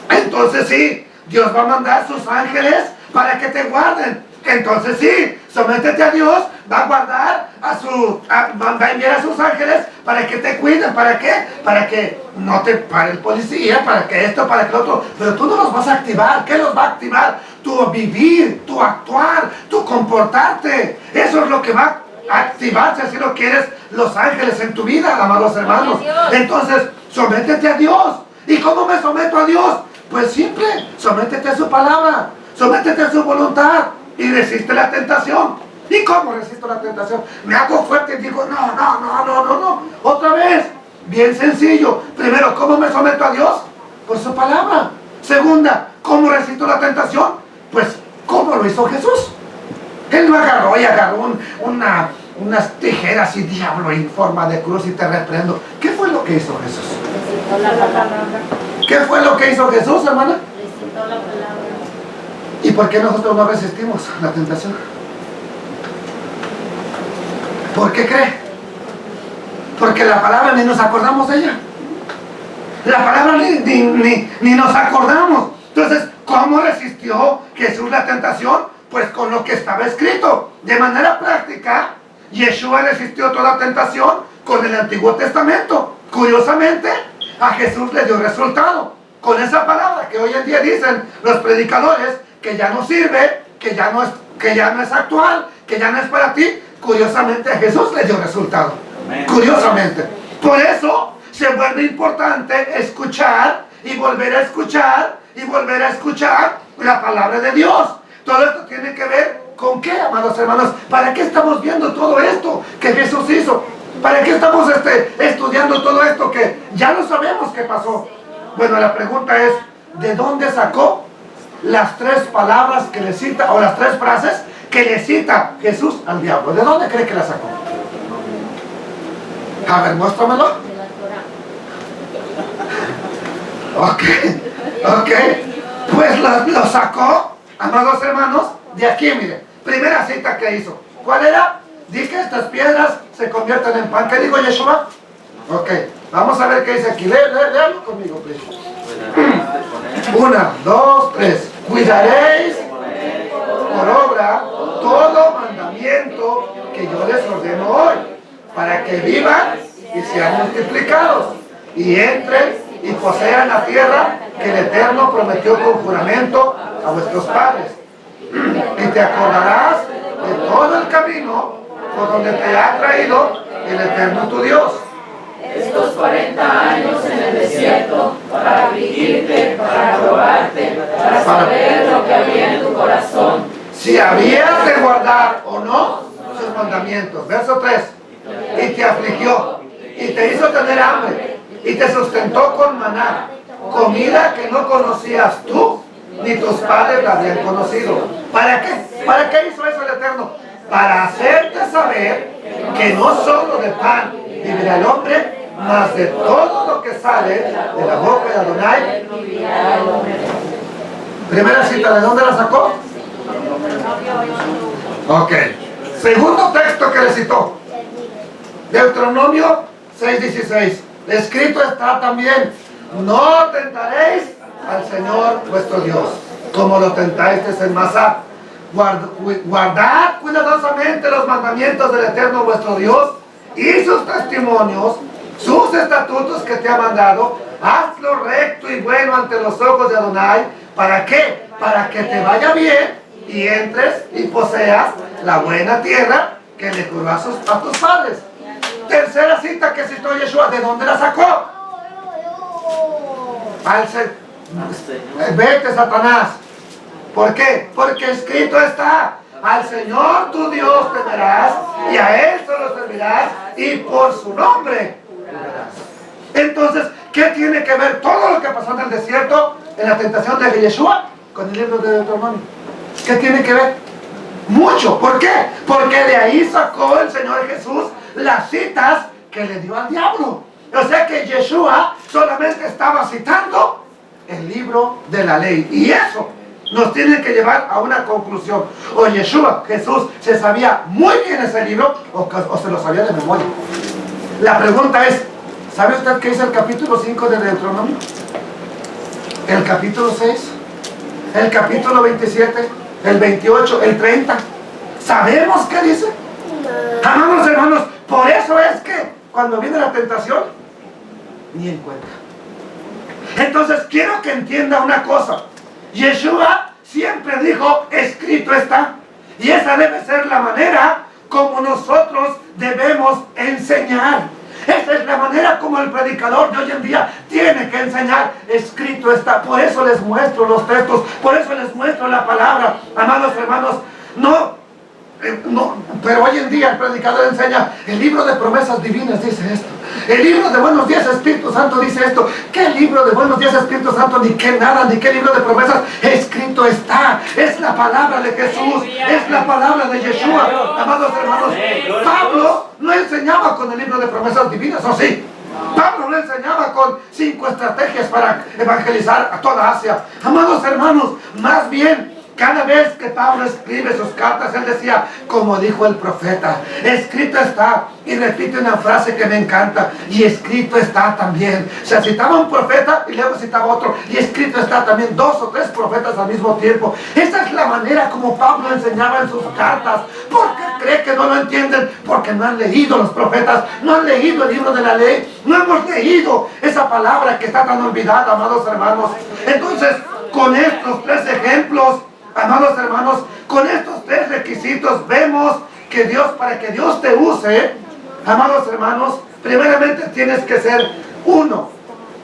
Entonces sí, Dios va a mandar sus ángeles para que te guarden. Entonces sí, sométete a Dios, va a guardar va a enviar a sus ángeles para que te cuiden. ¿Para qué? Para que no te pare el policía, para que esto, para que lo otro. Pero tú no los vas a activar. ¿Qué los va a activar? Tu vivir, tu actuar, tu comportarte. Eso es lo que va a activar, si así lo quieres, los ángeles en tu vida, amados hermanos. Entonces, sométete a Dios. ¿Y cómo me someto a Dios? Pues simple, sométete a su palabra, sométete a su voluntad y resiste la tentación. ¿Y cómo resisto la tentación? Me hago fuerte y digo: no. Otra vez, bien sencillo. Primero, ¿cómo me someto a Dios? Por su palabra. Segunda, ¿cómo resisto la tentación? Pues, ¿cómo lo hizo Jesús? Él no agarró y agarró unas tijeras y diablo en forma de cruz y te reprendo. ¿Qué fue lo que hizo Jesús? Recitó la palabra. ¿Qué fue lo que hizo Jesús, hermana? Recitó la palabra. ¿Y por qué nosotros no resistimos la tentación? ¿Por qué cree? Porque la palabra ni nos acordamos de ella. La palabra ni nos acordamos. Entonces, ¿cómo resistió Jesús la tentación? Pues con lo que estaba escrito. De manera práctica, Yeshua resistió toda tentación con el Antiguo Testamento. Curiosamente, a Jesús le dio resultado. Con esa palabra que hoy en día dicen los predicadores, que ya no sirve, que ya no es actual, que ya no es para ti. Curiosamente a Jesús le dio resultado. Amén. Curiosamente. Por eso se vuelve importante escuchar y volver a escuchar y volver a escuchar la palabra de Dios. Todo esto tiene que ver con qué, amados hermanos. ¿Para qué estamos viendo todo esto que Jesús hizo? ¿Para qué estamos estudiando todo esto que ya no sabemos qué pasó? Bueno, la pregunta es, ¿de dónde sacó las 3 palabras que le cita, o las 3 frases que le cita Jesús al diablo? ¿De dónde cree que las sacó? A ver, muéstramelo. Ok. Pues lo sacó, amados hermanos, de aquí, mire. Primera cita que hizo. ¿Cuál era? Di que estas piedras se convierten en pan. ¿Qué dijo Yeshua? Ok, vamos a ver qué dice aquí. Léalo conmigo, please. 1, 2, 3. Cuidaréis por obra todo mandamiento que yo les ordeno hoy, para que vivan y sean multiplicados, y entren y posean la tierra que el Eterno prometió con juramento a vuestros padres. Y te acordarás de todo el camino por donde te ha traído el Eterno tu Dios. Estos 40 años en el desierto, para afligirte, para probarte, para saber lo que había en tu corazón, si habías de guardar o no sus mandamientos. Verso 3. Y te afligió, y te hizo tener hambre, y te sustentó con maná, comida que no conocías tú, ni tus padres la habían conocido. ¿Para qué? ¿Para qué hizo eso el Eterno? Para hacerte saber que no solo de pan vivirá el hombre, mas de todo lo que sale de la boca de Adonai. Primera cita, ¿de dónde la sacó? Ok. Segundo texto que le citó, Deuteronomio 6:16. Escrito está también: no tentaréis al Señor vuestro Dios, como lo tentasteis en Masá. Guardad cuidadosamente los mandamientos del Eterno vuestro Dios y sus testimonios, sus estatutos que te ha mandado. Hazlo recto y bueno ante los ojos de Adonai. ¿Para qué? Para que te vaya bien y entres y poseas la buena tierra que le juró a tus padres. Tercera cita que citó Yeshua, ¿de dónde la sacó? Vete, Satanás. ¿Por qué? Porque escrito está: al Señor tu Dios temerás, y a Él solo servirás, y por su nombre jurarás. Entonces, ¿qué tiene que ver todo lo que pasó en el desierto, en la tentación de Yeshua, con el libro de Deuteronomio? ¿Qué tiene que ver? Mucho. ¿Por qué? Porque de ahí sacó el Señor Jesús las citas que le dio al diablo. O sea que Yeshua solamente estaba citando el libro de la ley. Y eso nos tiene que llevar a una conclusión. O Yeshua, Jesús, se sabía muy bien ese libro, o se lo sabía de memoria. La pregunta es, ¿sabe usted qué dice el capítulo 5 de Deuteronomio? El capítulo 6, el capítulo 27, el 28, el 30. ¿Sabemos qué dice? Amados hermanos, por eso es que cuando viene la tentación, ni en cuenta. Entonces quiero que entienda una cosa. Yeshua siempre dijo: escrito está. Y esa debe ser la manera como nosotros debemos enseñar. Esa es la manera como el predicador de hoy en día tiene que enseñar. Escrito está. Por eso les muestro los textos, por eso les muestro la palabra. Amados hermanos, no, pero hoy en día el predicador enseña: el libro de promesas divinas dice esto, el libro de Buenos Días Espíritu Santo dice esto. ¿Qué libro de Buenos Días Espíritu Santo? Ni qué nada, ni qué libro de promesas. Escrito está. Es la palabra de Jesús, es la palabra de Yeshua. Amados hermanos, Pablo no enseñaba con el libro de promesas divinas, ¿o sí? Pablo no enseñaba con 5 estrategias para evangelizar a toda Asia. Amados hermanos, más bien Cada vez que Pablo escribe sus cartas, él decía, como dijo el profeta, escrito está. Y repite una frase que me encanta, y escrito está también. O sea, citaba un profeta y luego citaba otro, y escrito está también, 2 o 3 profetas al mismo tiempo. Esa es la manera como Pablo enseñaba en sus cartas. ¿Por qué cree que no lo entienden? Porque no han leído los profetas, no han leído el libro de la ley, no hemos leído esa palabra que está tan olvidada, amados hermanos. Entonces, con estos 3 ejemplos, amados hermanos, con estos 3 requisitos vemos que Dios, para que Dios te use, amados hermanos, primeramente tienes que ser 1.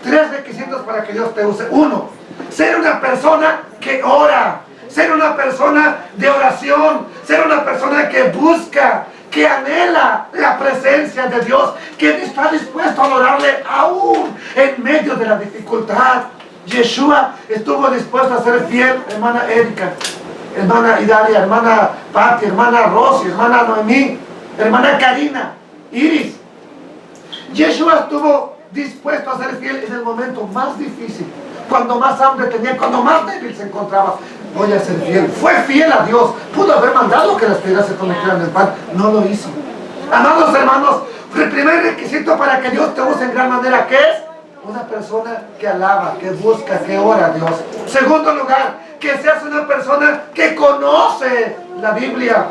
3 requisitos para que Dios te use. 1, ser una persona que ora, ser una persona de oración, ser una persona que busca, que anhela la presencia de Dios, que está dispuesto a adorarle aún en medio de la dificultad. Yeshua estuvo dispuesto a ser fiel, hermana Erika, hermana Idalia, hermana Patti, hermana Rosy, hermana Noemí, hermana Karina, Iris. Yeshua estuvo dispuesto a ser fiel en el momento más difícil, cuando más hambre tenía, cuando más débil se encontraba. Voy a ser fiel. Fue fiel a Dios. Pudo haber mandado que las piedras se convirtieran en pan. No lo hizo. Amados hermanos, el primer requisito para que Dios te use en gran manera, ¿qué es? Una persona que alaba, que busca, que ora a Dios. Segundo lugar, que seas una persona que conoce la Biblia.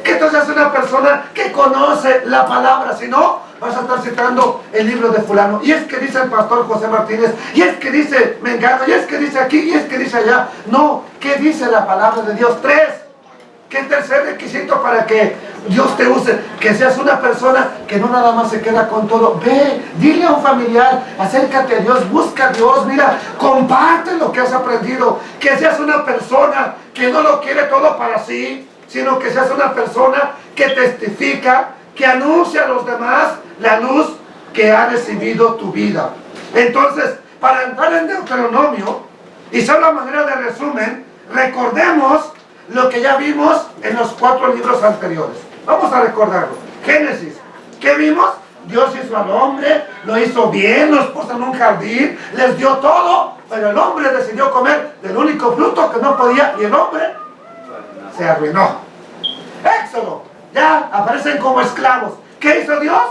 Que tú seas una persona que conoce la palabra. Si no, vas a estar citando el libro de fulano. Y es que dice el pastor José Martínez. Y es que dice Mengano. Y es que dice aquí. Y es que dice allá. No, ¿qué dice la palabra de Dios? 3. ¿Qué tercer requisito para que Dios te use? Que seas una persona que no nada más se queda con todo. Ve, dile a un familiar, acércate a Dios, busca a Dios, mira, comparte lo que has aprendido. Que seas una persona que no lo quiere todo para sí, sino que seas una persona que testifica, que anuncia a los demás la luz que ha recibido tu vida. Entonces, para entrar en Deuteronomio, y solo a manera de resumen, recordemos lo que ya vimos en los 4 libros anteriores. Vamos a recordarlo. Génesis, ¿qué vimos? Dios hizo al hombre, lo hizo bien, los puso en un jardín, les dio todo, pero el hombre decidió comer del único fruto que no podía, y el hombre se arruinó. Éxodo, ya aparecen como esclavos. ¿Qué hizo Dios?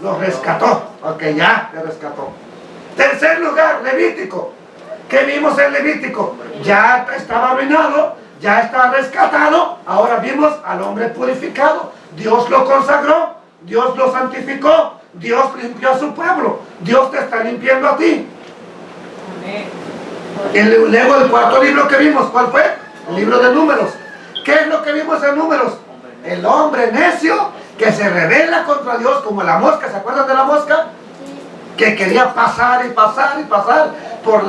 Los rescató. Ok, ya te rescató. Tercer lugar, Levítico. ¿Qué vimos en Levítico? Ya estaba arruinado, ya está rescatado. Ahora vimos al hombre purificado. Dios lo consagró, Dios lo santificó, Dios limpió a su pueblo. Dios te está limpiando a ti. Luego el 4 libro que vimos, ¿cuál fue? El libro de Números. ¿Qué es lo que vimos en Números? El hombre necio que se rebela contra Dios como la mosca. ¿Se acuerdan de la mosca? Que quería pasar y pasar y pasar por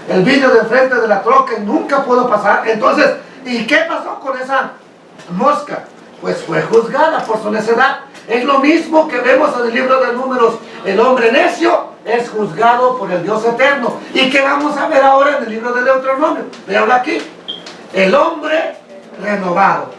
el vidrio de frente de la troca y nunca pudo pasar. Entonces, ¿y qué pasó con esa mosca? Pues fue juzgada por su necedad. Es lo mismo que vemos en el libro de Números. El hombre necio es juzgado por el Dios eterno. ¿Y qué vamos a ver ahora en el libro de Deuteronomio? Veanlo aquí. El hombre renovado.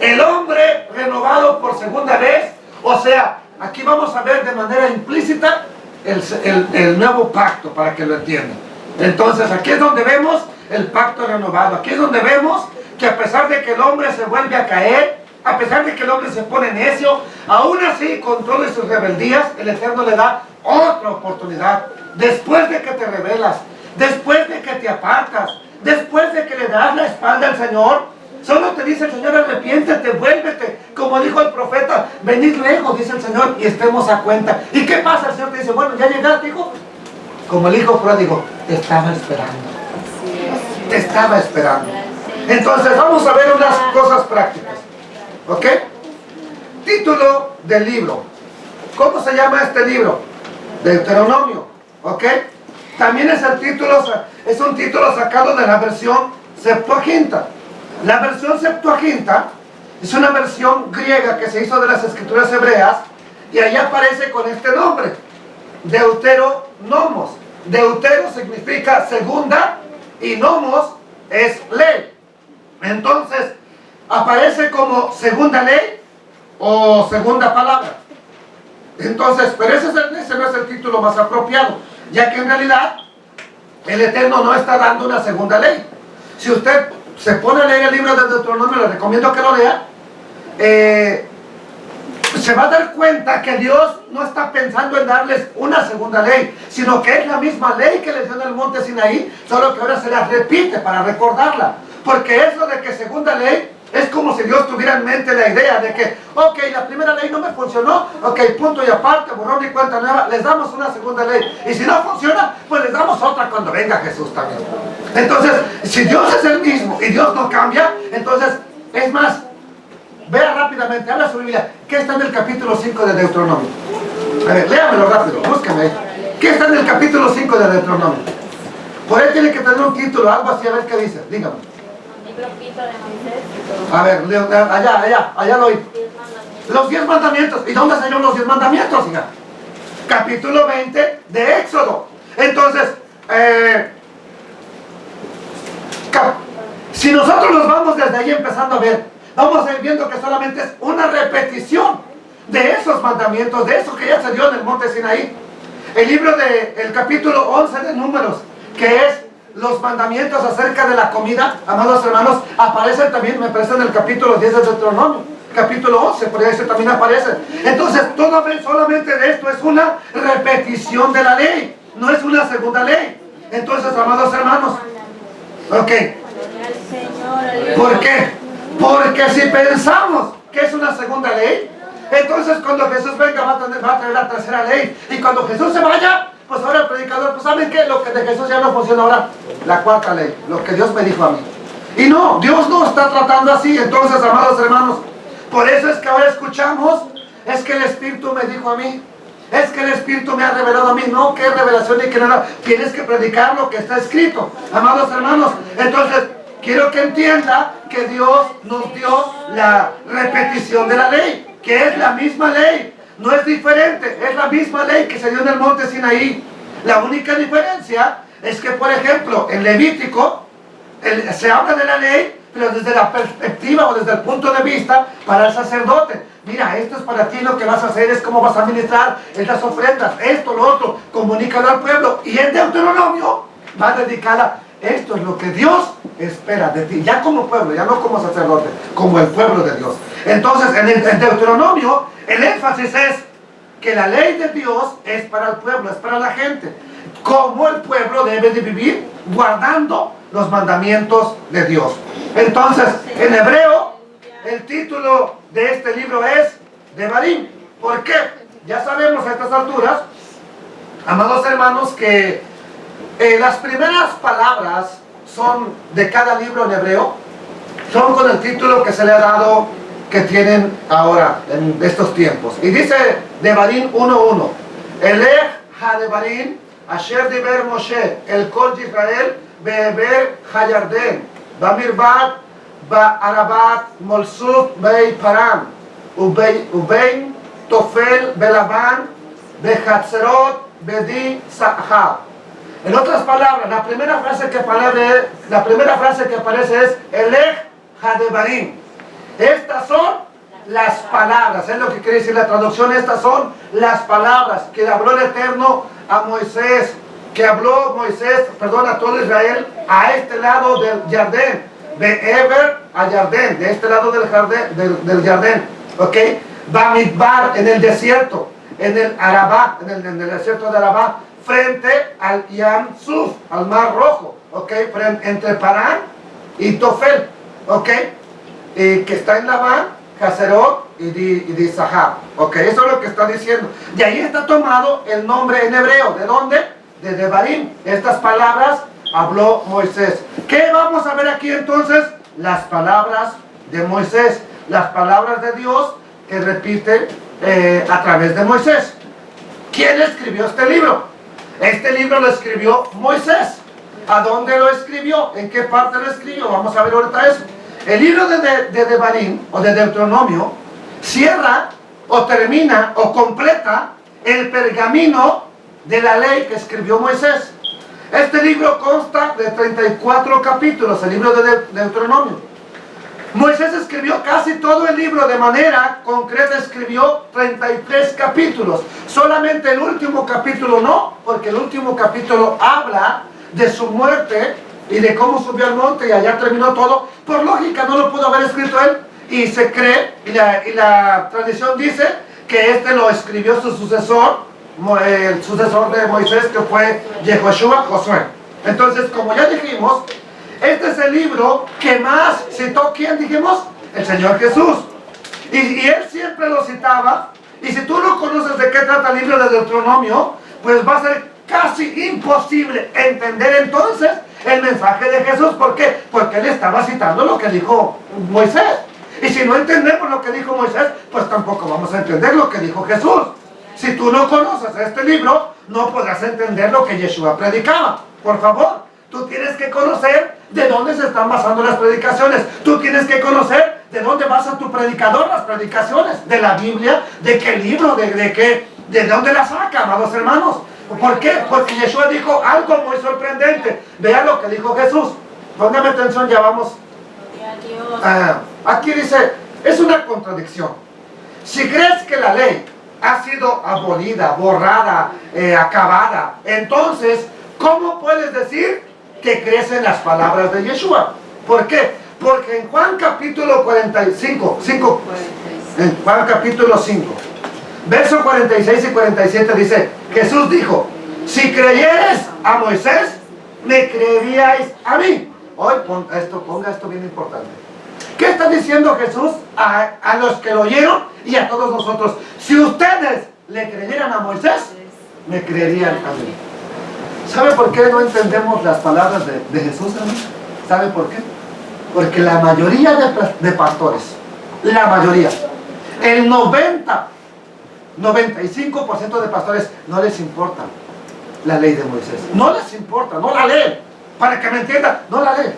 El hombre renovado por segunda vez. O sea, aquí vamos a ver de manera implícita el nuevo pacto, para que lo entiendan. Entonces aquí es donde vemos el pacto renovado. Aquí es donde vemos que a pesar de que el hombre se vuelve a caer, a pesar de que el hombre se pone necio, aún así con todas sus rebeldías el Eterno le da otra oportunidad. Después de que te rebelas, después de que te apartas, después de que le das la espalda al Señor, solo te dice el Señor: arrepiéntete, vuélvete. Como dijo el profeta: venid lejos, dice el Señor, y estemos a cuenta. ¿Y qué pasa? El Señor te dice: bueno, ya llegaste, hijo. Como el hijo pródigo, te estaba esperando. Te estaba esperando. Entonces vamos a ver unas cosas prácticas. ¿Ok? Título del libro. ¿Cómo se llama este libro? Deuteronomio. ¿Ok? También es un título sacado de la versión Septuaginta. La versión Septuaginta es una versión griega que se hizo de las escrituras hebreas, y ahí aparece con este nombre: Deuteronomos. Deutero significa segunda y nomos es ley. Entonces aparece como segunda ley o segunda palabra. Entonces, pero ese no es el título más apropiado, ya que en realidad el Eterno no está dando una segunda ley. Si usted se pone a leer el libro de Deuteronomio, les recomiendo que lo lea, se va a dar cuenta que Dios no está pensando en darles una segunda ley, sino que es la misma ley que les dio en el monte Sinaí, solo que ahora se la repite para recordarla. Porque eso de que segunda ley es como si Dios tuviera en mente la idea de que, ok, la primera ley no me funcionó, ok, punto y aparte, borrón y cuenta nueva, les damos una segunda ley. Y si no funciona, pues les damos otra cuando venga Jesús también. Entonces, si Dios es el mismo y Dios no cambia, entonces, es más, vea rápidamente, habla su Biblia. ¿Qué está en el capítulo 5 de Deuteronomio? A ver, léamelo rápido, búsqueme ahí. ¿Qué está en el capítulo 5 de Deuteronomio? Por ahí tiene que tener un título, algo así, a ver qué dice, dígame. Libro quinto de Moisés. A ver, allá lo oí. 10 mandamientos. Los 10 mandamientos. ¿Y dónde salieron los 10 mandamientos, hija? Capítulo 20 de Éxodo. Entonces, si nosotros nos vamos desde ahí empezando a ver, vamos a ir viendo que solamente es una repetición de esos mandamientos, de eso que ya se dio en el monte Sinaí. El libro del capítulo 11 de Números, que es los mandamientos acerca de la comida, amados hermanos, aparecen también, me parece, en el capítulo 10 de Deuteronomio. Capítulo 11, por eso también aparece. Entonces, solamente de esto es una repetición de la ley, no es una segunda ley. Entonces, amados hermanos, ok. ¿Por qué? Porque si pensamos que es una segunda ley, entonces cuando Jesús venga va a traer la tercera ley. Y cuando Jesús se vaya, pues ahora el predicador, pues ¿saben qué? Lo que de Jesús ya no funciona ahora. La cuarta ley, lo que Dios me dijo a mí. Y no, Dios no está tratando así. Entonces, amados hermanos, por eso es que ahora escuchamos, es que el Espíritu me dijo a mí. Es que el Espíritu me ha revelado a mí. No, qué revelación y qué nada. Tienes que predicar lo que está escrito, amados hermanos. Entonces, quiero que entienda que Dios nos dio la repetición de la ley, que es la misma ley, no es diferente, es la misma ley que se dio en el monte Sinaí. La única diferencia es que, por ejemplo, en Levítico se habla de la ley, pero desde la perspectiva o desde el punto de vista para el sacerdote. Mira, esto es para ti, lo que vas a hacer es cómo vas a administrar estas ofrendas, esto, lo otro, comunícalo al pueblo. Y en Deuteronomio va dedicada, esto es lo que Dios espera de ti, ya como pueblo, ya no como sacerdote, como el pueblo de Dios. Entonces, en Deuteronomio, el énfasis es que la ley de Dios es para el pueblo, es para la gente. Cómo el pueblo debe de vivir guardando los mandamientos de Dios. Entonces, en hebreo, el título de este libro es Devarim. ¿Por qué? Ya sabemos a estas alturas, amados hermanos, que las primeras palabras son de cada libro en hebreo, son con el título que se le ha dado, que tienen ahora en estos tiempos. Y dice Devarim 1:1, Elech ha-Devarim asher diber Moshe el kol Yisrael be'eber ha-Yarden b'mirbat ba'arabat molsuf bei Paran ubein tofel belaban bechatzerot bedi sahab. En otras palabras, la primera frase que aparece es Elech ha-Devarim. Estas son las palabras, es lo que quiere decir la traducción. Estas son las palabras que habló el Eterno a Moisés, que habló Moisés, perdón, a todo Israel, a este lado del Jardín, de Eber a Jardín, de este lado del Jardín, ok. Bamidbar, en el desierto, en el Arabá, en el desierto de Arabá, frente al Yam Suf, al Mar Rojo, ok, entre Parán y Tofel, ok. Que está en Labán, Hazerot y di Sahab. Ok, eso es lo que está diciendo. De ahí está tomado el nombre en hebreo. ¿De dónde? De Devarim. Estas palabras habló Moisés. ¿Qué vamos a ver aquí entonces? Las palabras de Moisés. Las palabras de Dios que repite a través de Moisés. ¿Quién escribió este libro? Este libro lo escribió Moisés. ¿A dónde lo escribió? ¿En qué parte lo escribió? Vamos a ver ahorita eso. El libro de Devarim o de Deuteronomio cierra o termina o completa el pergamino de la ley que escribió Moisés. Este libro consta de 34 capítulos, el libro de Deuteronomio. Moisés escribió casi todo el libro, de manera concreta escribió 33 capítulos. Solamente el último capítulo no, porque el último capítulo habla de su muerte y de cómo subió al monte y allá terminó todo, por lógica no lo pudo haber escrito él. Y se cree, y la tradición dice que este lo escribió su sucesor, el sucesor de Moisés, que fue Yehoshua, Josué. Entonces, como ya dijimos, este es el libro que más citó, ¿quién dijimos? El Señor Jesús. Y él siempre lo citaba. Y si tú no conoces de qué trata el libro de Deuteronomio, pues va a ser casi imposible entender entonces el mensaje de Jesús. ¿Por qué? Porque él estaba citando lo que dijo Moisés. Y si no entendemos lo que dijo Moisés, pues tampoco vamos a entender lo que dijo Jesús. Si tú no conoces este libro, no podrás entender lo que Yeshua predicaba. Por favor, tú tienes que conocer de dónde se están basando las predicaciones. Tú tienes que conocer de dónde basa tu predicador las predicaciones. De la Biblia, de qué libro, de dónde la saca, amados hermanos. ¿Por qué? Porque Yeshua dijo algo muy sorprendente. Vean lo que dijo Jesús. Póngame atención, ya vamos. Aquí dice, es una contradicción. Si crees que la ley ha sido abolida, borrada, acabada, entonces, ¿cómo puedes decir que crees en las palabras de Yeshua? ¿Por qué? Porque en Juan capítulo 45, en Juan capítulo 5, versos 46 y 47 dice, Jesús dijo, si creyeres a Moisés, me creeríais a mí. Hoy ponga esto bien importante. ¿Qué está diciendo Jesús a los que lo oyeron y a todos nosotros? Si ustedes le creyeran a Moisés, me creerían a mí. ¿Sabe por qué no entendemos las palabras de Jesús, hermano? ¿Sabe por qué? Porque la mayoría de pastores, la mayoría, el 95% de pastores no les importa la ley de Moisés. No les importa, no la leen. Para que me entiendan, no la leen.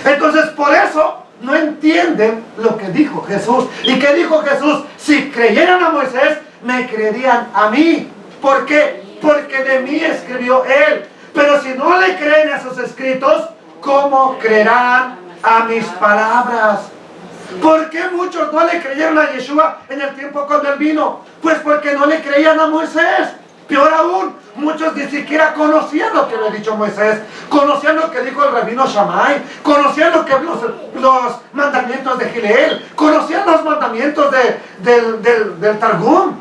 Entonces, por eso no entienden lo que dijo Jesús. ¿Y qué dijo Jesús? Si creyeran a Moisés, me creerían a mí. ¿Por qué? Porque de mí escribió él. Pero si no le creen a sus escritos, ¿cómo creerán a mis palabras? ¿Por qué muchos no le creyeron a Yeshua en el tiempo cuando él vino? Pues porque no le creían a Moisés. Peor aún, muchos ni siquiera conocían lo que le ha dicho Moisés, conocían lo que dijo el rabino Shammai, conocían lo que los mandamientos de Gileel, conocían los mandamientos del Targum,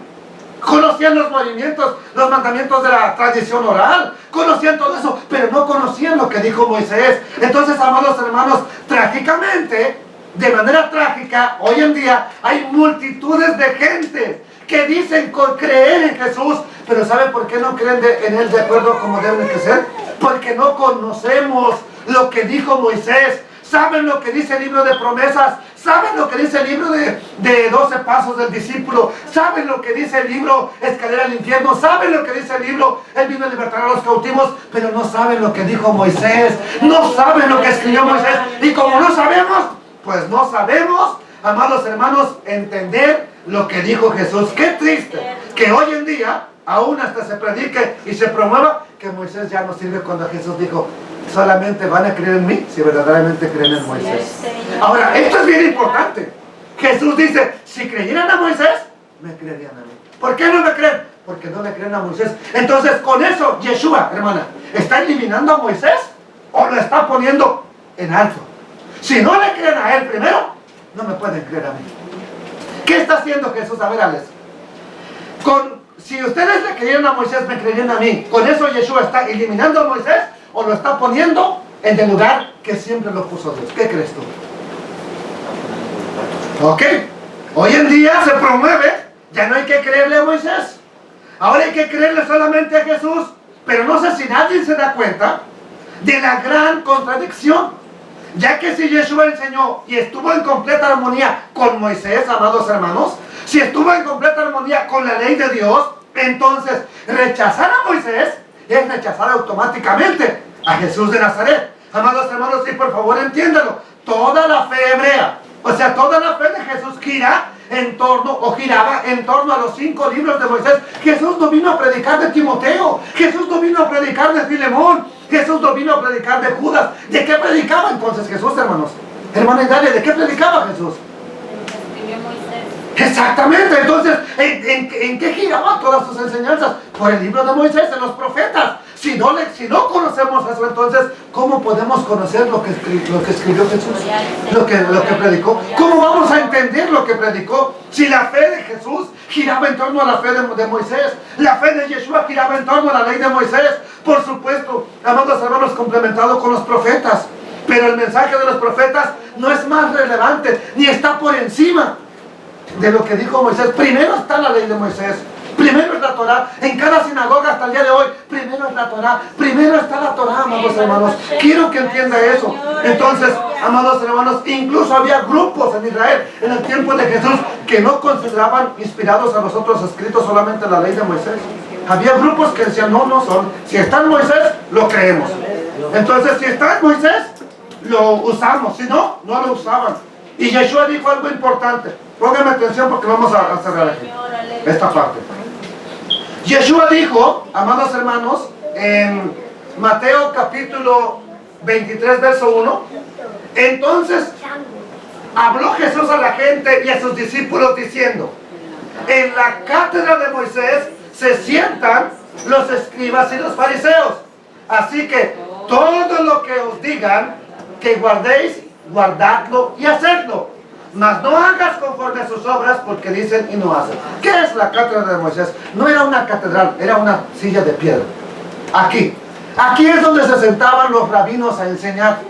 conocían los mandamientos de la tradición oral, conocían todo eso, pero no conocían lo que dijo Moisés. Entonces, amados hermanos, trágicamente, de manera trágica, hoy en día hay multitudes de gente que dicen creer en Jesús, pero ¿saben por qué no creen en él de acuerdo como deben de ser? Porque no conocemos lo que dijo Moisés. ¿Saben lo que dice el libro de promesas? ¿Saben lo que dice el libro de 12 pasos del discípulo? ¿Saben lo que dice el libro Escalera al infierno? ¿Saben lo que dice el libro Él vino a libertar a los cautivos? Pero no saben lo que dijo Moisés. No saben lo que escribió Moisés. Y como no sabemos, pues no sabemos, amados hermanos, entender lo que dijo Jesús. Qué triste que hoy en día aún hasta se predique y se promueva que Moisés ya no sirve, cuando Jesús dijo, solamente van a creer en mí si verdaderamente creen en Moisés. Ahora, esto es bien importante. Jesús dice, si creyeran a Moisés, me creerían a mí. ¿Por qué no me creen? Porque no le creen a Moisés. Entonces, con eso, Yeshua, hermana, ¿está eliminando a Moisés o lo está poniendo en alto? Si no le creen a él primero, no me pueden creer a mí. ¿Qué está haciendo Jesús? A ver, Alex. Si ustedes le creyeron a Moisés, me creerían a mí. ¿Con eso Yeshua está eliminando a Moisés o lo está poniendo en el lugar que siempre lo puso Dios? ¿Qué crees tú? Ok. Hoy en día se promueve, ya no hay que creerle a Moisés. Ahora hay que creerle solamente a Jesús. Pero no sé si nadie se da cuenta de la gran contradicción. Ya que si Yeshua enseñó y estuvo en completa armonía con Moisés, amados hermanos, si estuvo en completa armonía con la ley de Dios, entonces rechazar a Moisés es rechazar automáticamente a Jesús de Nazaret. Amados hermanos, y por favor entiéndalo, toda la fe hebrea, o sea, toda la fe de Jesús giraba en torno a los 5 libros de Moisés. Jesús no vino a predicar de Timoteo, Jesús no vino a predicar de Filemón, Jesús no vino a predicar de Judas. ¿De qué predicaba entonces Jesús, hermanos? Hermana Idalia, ¿de qué predicaba Jesús? Exactamente. Entonces, ¿en qué giraban todas sus enseñanzas? Por el libro de Moisés, en los profetas. Si no conocemos eso, entonces, ¿cómo podemos conocer lo que escribió Jesús? Lo que predicó. ¿Cómo vamos a entender lo que predicó? Si la fe de Jesús giraba en torno a la fe de Moisés, la fe de Yeshua giraba en torno a la ley de Moisés, por supuesto, amados hermanos, complementado con los profetas. Pero el mensaje de los profetas no es más relevante, ni está por encima de lo que dijo Moisés. Primero está la ley de Moisés. Primero es la Torah. En cada sinagoga hasta el día de hoy, primero es la Torah. Primero está la Torah, amados hermanos. Quiero que entienda eso. Entonces, amados hermanos, incluso había grupos en Israel en el tiempo de Jesús que no consideraban inspirados a los otros escritos, solamente la ley de Moisés. Había grupos que decían, no son. Si está en Moisés, lo creemos. Entonces, si está en Moisés, lo usamos. Si no, no lo usaban. Y Yeshua dijo algo importante. Pónganme atención porque vamos a cerrar aquí esta parte. Yeshua dijo, amados hermanos, en Mateo capítulo 23, verso 1, entonces habló Jesús a la gente y a sus discípulos diciendo, en la cátedra de Moisés se sientan los escribas y los fariseos. Así que todo lo que os digan que guardéis, guardadlo y hacedlo. Mas no hagas conforme a sus obras, porque dicen y no hacen. ¿Qué es la cátedra de Moisés? No era una catedral, era una silla de piedra. Aquí es donde se sentaban los rabinos a enseñar.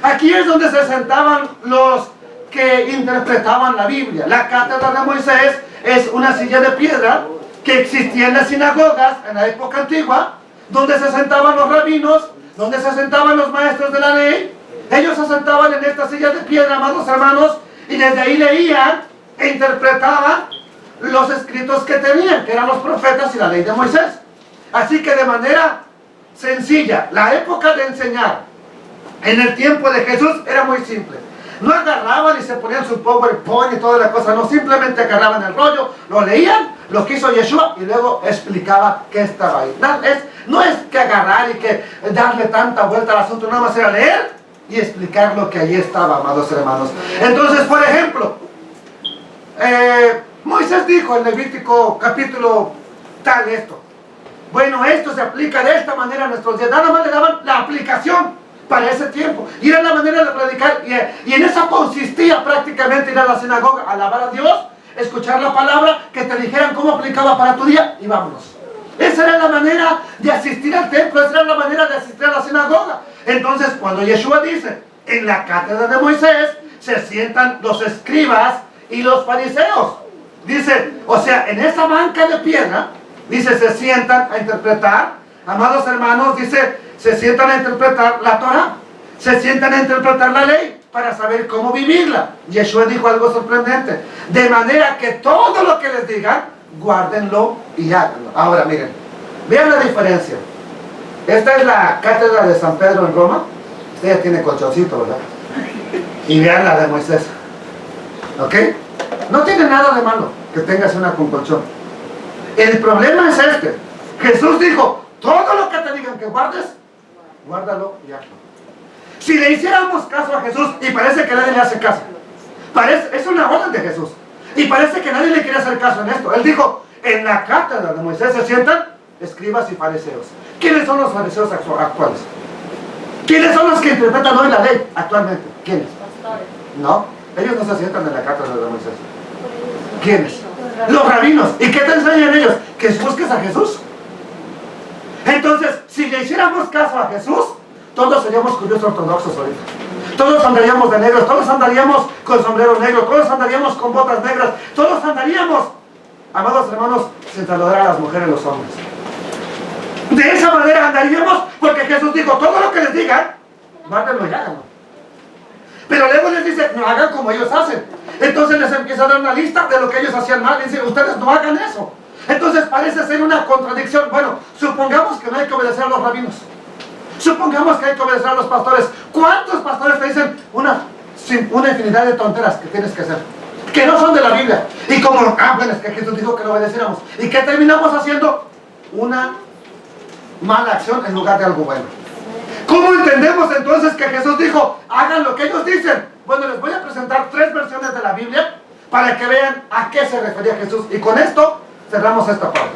Aquí es donde se sentaban los que interpretaban la Biblia. La cátedra de Moisés es una silla de piedra que existía en las sinagogas en la época antigua, donde se sentaban los rabinos, donde se sentaban los maestros de la ley. Ellos se sentaban en esta silla de piedra, amados hermanos, y desde ahí leían e interpretaban los escritos que tenían, que eran los profetas y la ley de Moisés. Así que de manera sencilla, la época de enseñar en el tiempo de Jesús era muy simple. No agarraban y se ponían su PowerPoint y toda la cosa, no, simplemente agarraban el rollo, lo leían, lo que hizo Yeshua y luego explicaba qué estaba ahí. No es que agarrar y que darle tanta vuelta al asunto, nada más era leer y explicar lo que allí estaba, amados hermanos. Entonces, por ejemplo, Moisés dijo en Levítico capítulo tal esto. Bueno, esto se aplica de esta manera a nuestros días. Nada más le daban la aplicación para ese tiempo. Y era la manera de predicar. Y en eso consistía prácticamente ir a la sinagoga, alabar a Dios, escuchar la palabra, que te dijeran cómo aplicaba para tu día y vámonos. Esa era la manera de asistir al templo, esa era la manera de asistir a la sinagoga. Entonces, cuando Yeshua dice, en la cátedra de Moisés se sientan los escribas y los fariseos. Dice, o sea, en esa banca de piedra, dice, se sientan a interpretar, amados hermanos, dice, se sientan a interpretar la Torah, se sientan a interpretar la ley para saber cómo vivirla. Yeshua dijo algo sorprendente, de manera que todo lo que les digan, guárdenlo y háganlo. Ahora miren, vean la diferencia. Esta es la cátedra de San Pedro en Roma. Esta ya tiene colchoncito, ¿verdad? Y vean la de Moisés. ¿Ok? No tiene nada de malo que tengas una con colchón. El problema es este. Jesús dijo, todo lo que te digan que guardes, guárdalo y hazlo. Si le hiciéramos caso a Jesús, y parece que nadie le hace caso, es una orden de Jesús, y parece que nadie le quiere hacer caso en esto. Él dijo, en la cátedra de Moisés se sientan escribas y fariseos. ¿Quiénes son los fariseos actuales? ¿Quiénes son los que interpretan hoy la ley actualmente? ¿Quiénes? Pastores. No, ellos no se sientan en la cátedra de Moisés. ¿Quiénes? Los rabinos. ¿Y qué te enseñan ellos? Que busques a Jesús. Entonces, si le hiciéramos caso a Jesús, todos seríamos judíos ortodoxos ahorita. Todos andaríamos de negros, todos andaríamos con sombrero negro, todos andaríamos con botas negras, todos andaríamos, amados hermanos, sin saludar a las mujeres y los hombres. De esa manera andaríamos, porque Jesús dijo, todo lo que les digan, guárdenlo y háganlo. Pero luego les dice, no hagan como ellos hacen. Entonces les empieza a dar una lista de lo que ellos hacían mal. Y dice, ustedes no hagan eso. Entonces parece ser una contradicción. Bueno, supongamos que no hay que obedecer a los rabinos. Supongamos que hay que obedecer a los pastores. ¿Cuántos pastores te dicen una infinidad de tonteras que tienes que hacer? Que no son de la Biblia. Y como, bueno, es que Jesús dijo que lo obedeciéramos. ¿Y qué terminamos haciendo? Una mala acción en lugar de algo bueno. ¿Cómo entendemos entonces que Jesús dijo, hagan lo que ellos dicen? Bueno, les voy a presentar 3 versiones de la Biblia para que vean a qué se refería Jesús. Y con esto cerramos esta parte.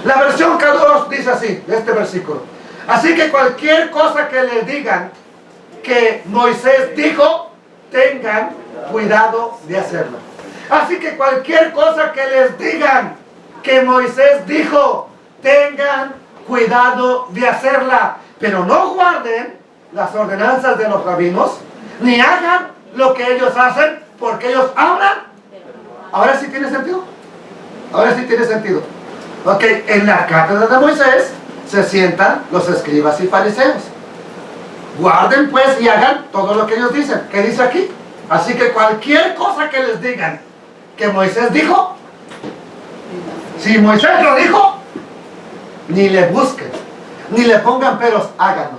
La versión K2 dice así, este versículo. Así que cualquier cosa que les digan que Moisés dijo, tengan cuidado de hacerlo. Así que cualquier cosa que les digan que Moisés dijo, tengan cuidado de hacerla. Pero no guarden las ordenanzas de los rabinos, ni hagan lo que ellos hacen, porque ellos hablan. ¿Ahora sí tiene sentido? Ahora sí tiene sentido. Ok, en la cátedra de Moisés se sientan los escribas y fariseos. Guarden pues y hagan todo lo que ellos dicen. ¿Qué dice aquí? Así que cualquier cosa que les digan que Moisés dijo, si Moisés lo dijo, ni le busquen, ni le pongan peros, háganlo.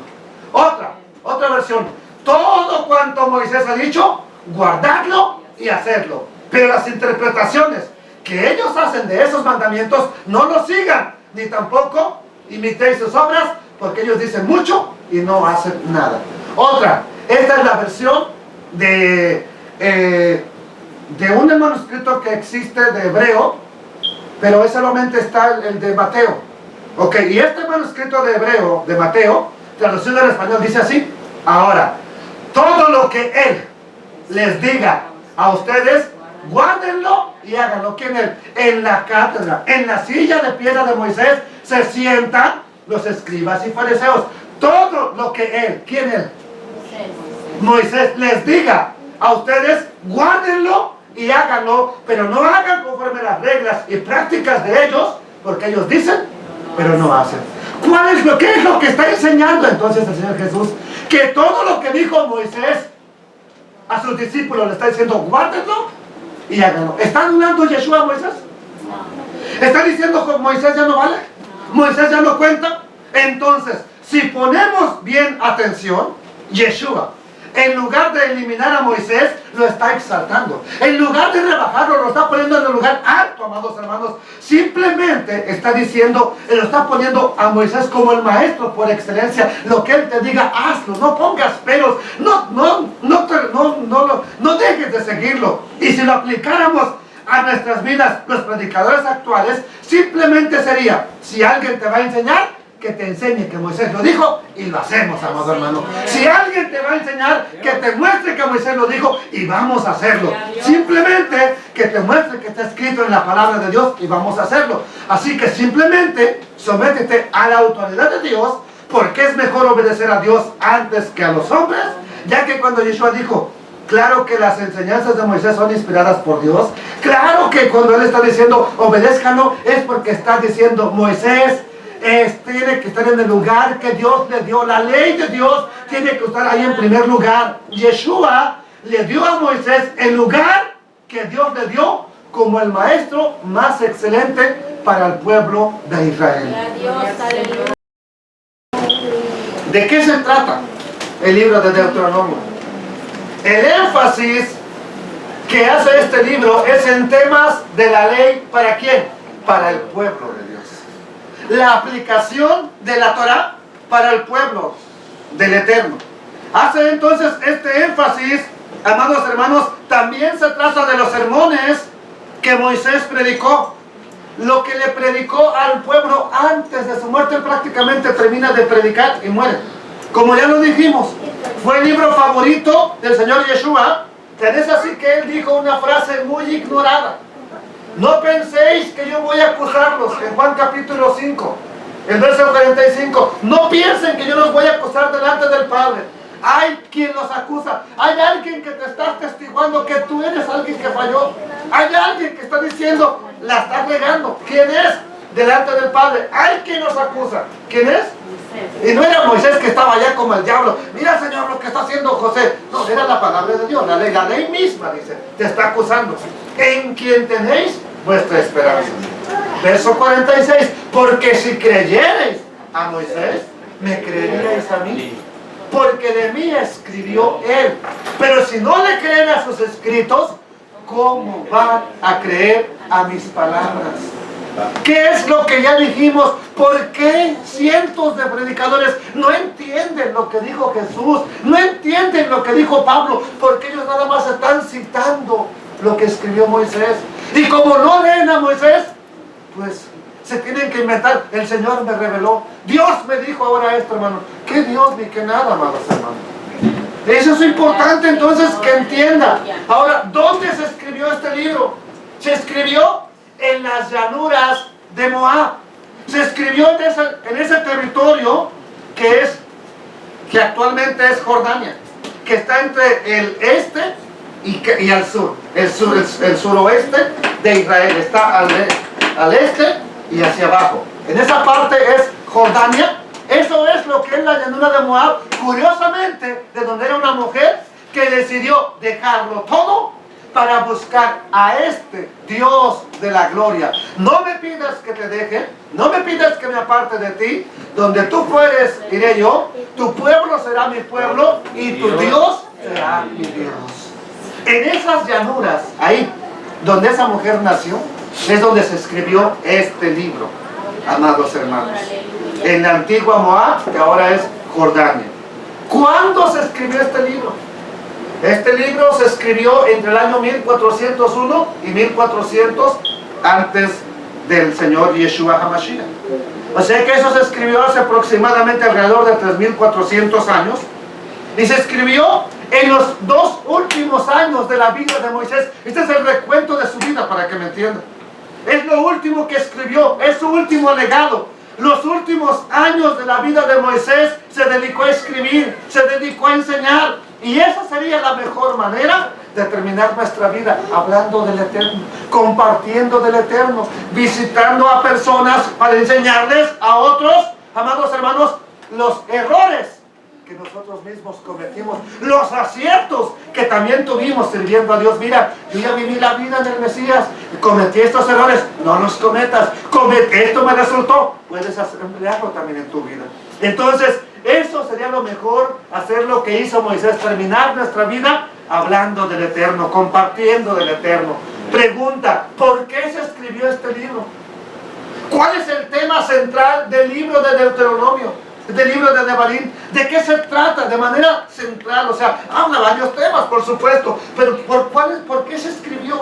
Otra versión. Todo cuanto Moisés ha dicho, guardadlo y hacerlo. Pero las interpretaciones que ellos hacen de esos mandamientos, no los sigan, ni tampoco imitéis sus obras, porque ellos dicen mucho y no hacen nada. Esta es la versión de un manuscrito que existe de hebreo, pero solamente está el de Mateo. Ok, y este manuscrito de hebreo, de Mateo, traducido al español, dice así: ahora, todo lo que él les diga a ustedes, guárdenlo y háganlo. ¿Quién es? En la cátedra, en la silla de piedra de Moisés, se sientan los escribas y fariseos. Todo lo que él, ¿quién es? Moisés les diga a ustedes, guárdenlo y háganlo, pero no hagan conforme las reglas y prácticas de ellos, porque ellos dicen, pero no hacen. ¿Qué es lo que está enseñando entonces el Señor Jesús? Que todo lo que dijo Moisés a sus discípulos le está diciendo, guárdenlo y háganlo. ¿Está anulando Yeshua a Moisés? ¿Está diciendo que Moisés ya no vale? ¿Moisés ya no cuenta? Entonces, si ponemos bien atención, Yeshua, en lugar de eliminar a Moisés, lo está exaltando. En lugar de rebajarlo, lo está poniendo en un lugar alto, amados hermanos. Simplemente está diciendo, lo está poniendo a Moisés como el maestro por excelencia. Lo que él te diga, hazlo, no pongas peros, no dejes de seguirlo. Y si lo aplicáramos a nuestras vidas, los predicadores actuales, simplemente sería, si alguien te va a enseñar, que te enseñe que Moisés lo dijo y lo hacemos, amado hermano. Si alguien te va a enseñar, que te muestre que Moisés lo dijo y vamos a hacerlo. Simplemente que te muestre que está escrito en la palabra de Dios y vamos a hacerlo. Así que simplemente sométete a la autoridad de Dios, porque es mejor obedecer a Dios antes que a los hombres, ya que cuando Yeshua dijo, claro que las enseñanzas de Moisés son inspiradas por Dios, claro que cuando él está diciendo obedézcanlo, es porque está diciendo Moisés tiene que estar en el lugar que Dios le dio. La ley de Dios tiene que estar ahí en primer lugar. Yeshua le dio a Moisés el lugar que Dios le dio como el maestro más excelente para el pueblo de Israel. ¿De qué se trata el libro de Deuteronomio? El énfasis que hace este libro es en temas de la ley. ¿Para quién? Para el pueblo de Dios. La aplicación de la Torah para el pueblo del Eterno. Hace entonces este énfasis, amados hermanos. También se trata de los sermones que Moisés predicó. Lo que le predicó al pueblo antes de su muerte. Él prácticamente termina de predicar y muere. Como ya lo dijimos, fue el libro favorito del Señor Yeshua. Tan es así que él dijo una frase muy ignorada: no penséis que yo voy a acusarlos. En Juan capítulo 5, el verso 45. No piensen que yo los voy a acusar delante del Padre. Hay quien los acusa. Hay alguien que te está testiguando que tú eres alguien que falló. Hay alguien que está diciendo, la estás regando. ¿Quién es? Delante del Padre. Hay quien los acusa. ¿Quién es? Y no era Moisés que estaba allá como el diablo. Mira, Señor, lo que está haciendo José. No, era la palabra de Dios. La ley misma dice, te está acusando. En quien tenéis vuestra esperanza. Verso 46. Porque si creyereis a Moisés, me creeríais a mí, porque de mí escribió él. Pero si no le creen a sus escritos, ¿cómo van a creer a mis palabras? ¿Qué es lo que ya dijimos? ¿Por qué cientos de predicadores no entienden lo que dijo Jesús? No entienden lo que dijo Pablo, porque ellos nada más están citando lo que escribió Moisés. Y como no leen a Moisés, pues se tienen tienen que inventar. El Señor me reveló. Dios me dijo ahora esto, hermano. ¿Qué Dios ni qué nada, amados hermanos? Eso es importante entonces que entienda. Ahora, ¿dónde se escribió este libro? Se escribió en las llanuras de Moab. Se escribió en ese territorio que actualmente es Jordania, que está entre el este y el sur. El suroeste de Israel está al este y hacia abajo. En esa parte es Jordania. Eso es lo que es la llanura de Moab. Curiosamente, de donde era una mujer que decidió dejarlo todo para buscar a este Dios de la gloria. No me pidas que te deje, no me pidas que me aparte de ti. Donde tú fueres, iré yo. Tu pueblo será mi pueblo y tu Dios será mi Dios. En esas llanuras, ahí donde esa mujer nació, es donde se escribió este libro, amados hermanos. En la antigua Moab, que ahora es Jordania. ¿Cuándo se escribió este libro? Este libro se escribió entre el año 1401 y 1400 antes del Señor Yeshua HaMashiach. O sea que eso se escribió hace aproximadamente alrededor de 3400 años. Y se escribió en los 2 últimos años de la vida de Moisés. Este es el recuento de su vida, para que me entiendan. Es lo último que escribió, es su último legado. Los últimos años de la vida de Moisés se dedicó a escribir, se dedicó a enseñar. Y esa sería la mejor manera de terminar nuestra vida, hablando del Eterno, compartiendo del Eterno, visitando a personas para enseñarles a otros, amados hermanos, los errores que nosotros mismos cometimos, los aciertos que también tuvimos sirviendo a Dios. Mira, yo ya viví la vida del Mesías, cometí estos errores, no los cometas, esto me resultó, puedes emplearlo también en tu vida. Entonces, eso sería lo mejor, hacer lo que hizo Moisés, terminar nuestra vida hablando del Eterno, compartiendo del Eterno. Pregunta, ¿por qué se escribió este libro? ¿Cuál es el tema central del libro de Deuteronomio? Del libro de Devarim? ¿De qué se trata? De manera central, o sea, habla varios temas, por supuesto, pero ¿por qué se escribió?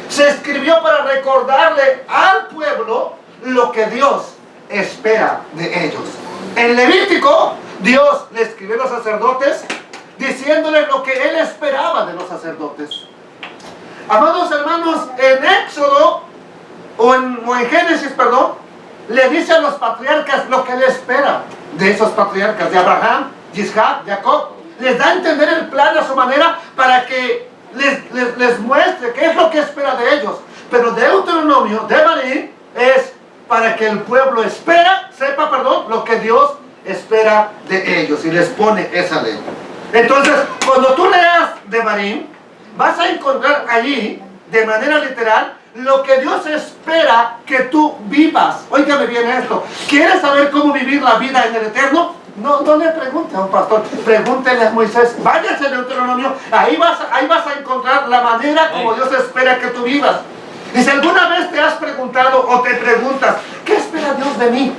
Se escribió para recordarle al pueblo lo que Dios espera de ellos. En Levítico, Dios le escribió a los sacerdotes diciéndoles lo que Él esperaba de los sacerdotes. Amados hermanos, en Éxodo, o en Génesis, perdón, le dice a los patriarcas lo que Él espera de esos patriarcas, de Abraham, Isaac, Jacob. Les da a entender el plan a su manera para que les muestre qué es lo que espera de ellos. Pero Deuteronomio, Devarim, es para que el pueblo sepa lo que Dios espera de ellos y les pone esa ley. Entonces, cuando tú leas Devarim, vas a encontrar allí, de manera literal, lo que Dios espera que tú vivas. Óigame bien esto. ¿Quieres saber cómo vivir la vida en el Eterno? No le pregunte a un pastor, pregúntele a Moisés. Váyase a Deuteronomio, ahí vas a encontrar la manera como Dios espera que tú vivas. Y si alguna vez te has preguntado o te preguntas, ¿qué espera Dios de mí?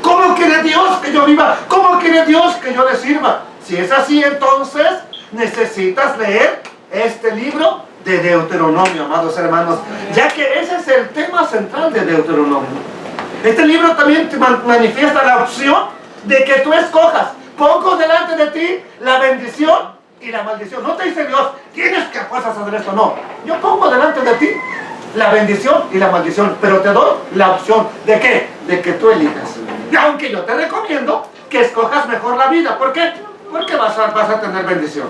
¿Cómo quiere Dios que yo viva? ¿Cómo quiere Dios que yo le sirva? Si es así, entonces necesitas leer este libro de Deuteronomio, amados hermanos, ya que ese es el tema central de Deuteronomio. Este libro también te manifiesta la opción de que tú escojas. Pongo delante de ti la bendición y la maldición. No te dice Dios, tienes que hacer esto, no. Yo pongo delante de ti la bendición y la maldición, pero te doy la opción de ¿qué? De que tú elijas. Y aunque yo te recomiendo que escojas mejor la vida. ¿Por qué? Porque vas a tener bendición.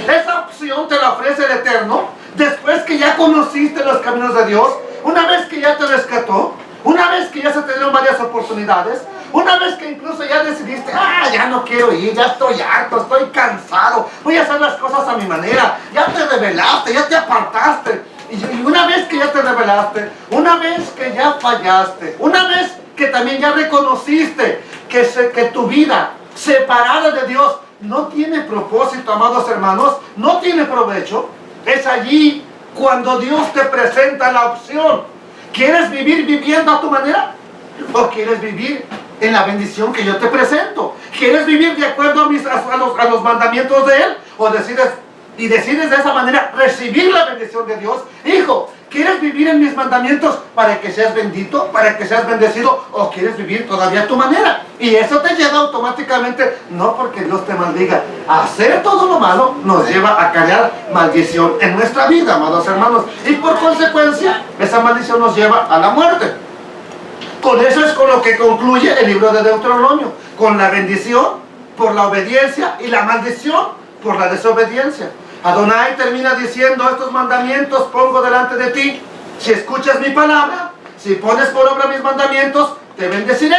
Esa opción te la ofrece el Eterno después que ya conociste los caminos de Dios, una vez que ya te rescató, una vez que ya se te dieron varias oportunidades, una vez que incluso ya decidiste, ya no quiero ir, ya estoy harto, estoy cansado, voy a hacer las cosas a mi manera, ya te rebelaste, ya te apartaste. Y una vez que ya te rebelaste, una vez que ya fallaste, una vez que también ya reconociste que tu vida separada de Dios no tiene propósito, amados hermanos, no tiene provecho, es allí cuando Dios te presenta la opción. ¿Quieres vivir viviendo a tu manera? ¿O quieres vivir en la bendición que yo te presento? ¿Quieres vivir de acuerdo a los mandamientos de Él? ¿O decides de esa manera recibir la bendición de Dios? Hijo, ¿Quieres vivir en mis mandamientos para que seas bendito, para que seas bendecido, o quieres vivir todavía a tu manera? Y eso te lleva automáticamente, no porque Dios te maldiga, hacer todo lo malo nos lleva a cargar maldición en nuestra vida, amados hermanos, y por consecuencia esa maldición nos lleva a la muerte. Con eso es con lo que concluye el libro de Deuteronomio, con la bendición por la obediencia y la maldición por la desobediencia. Adonai termina diciendo: estos mandamientos pongo delante de ti, si escuchas mi palabra, si pones por obra mis mandamientos, te bendeciré.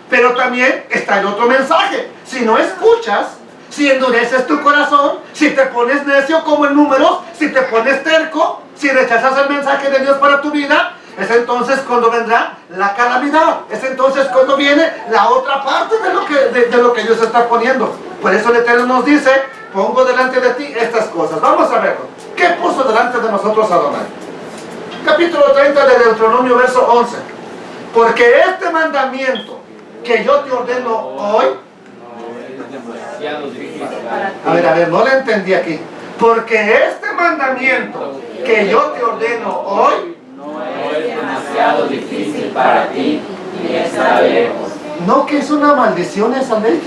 Pero también está el otro mensaje: si no escuchas, si endureces tu corazón, si te pones necio como en Números, si te pones terco, si rechazas el mensaje de Dios para tu vida, es entonces cuando vendrá la calamidad, es entonces cuando viene la otra parte de lo que Dios está poniendo. Por eso el Eterno nos dice: pongo delante de ti estas cosas. Vamos a verlo. ¿Qué puso delante de nosotros Adonai? Capítulo 30 de Deuteronomio, verso 11. Porque este mandamiento que yo te ordeno hoy... A ver, no le entendí aquí. Porque este mandamiento que yo te ordeno hoy... No es demasiado difícil para ti, ni está lejos. No que es una maldición esa ley.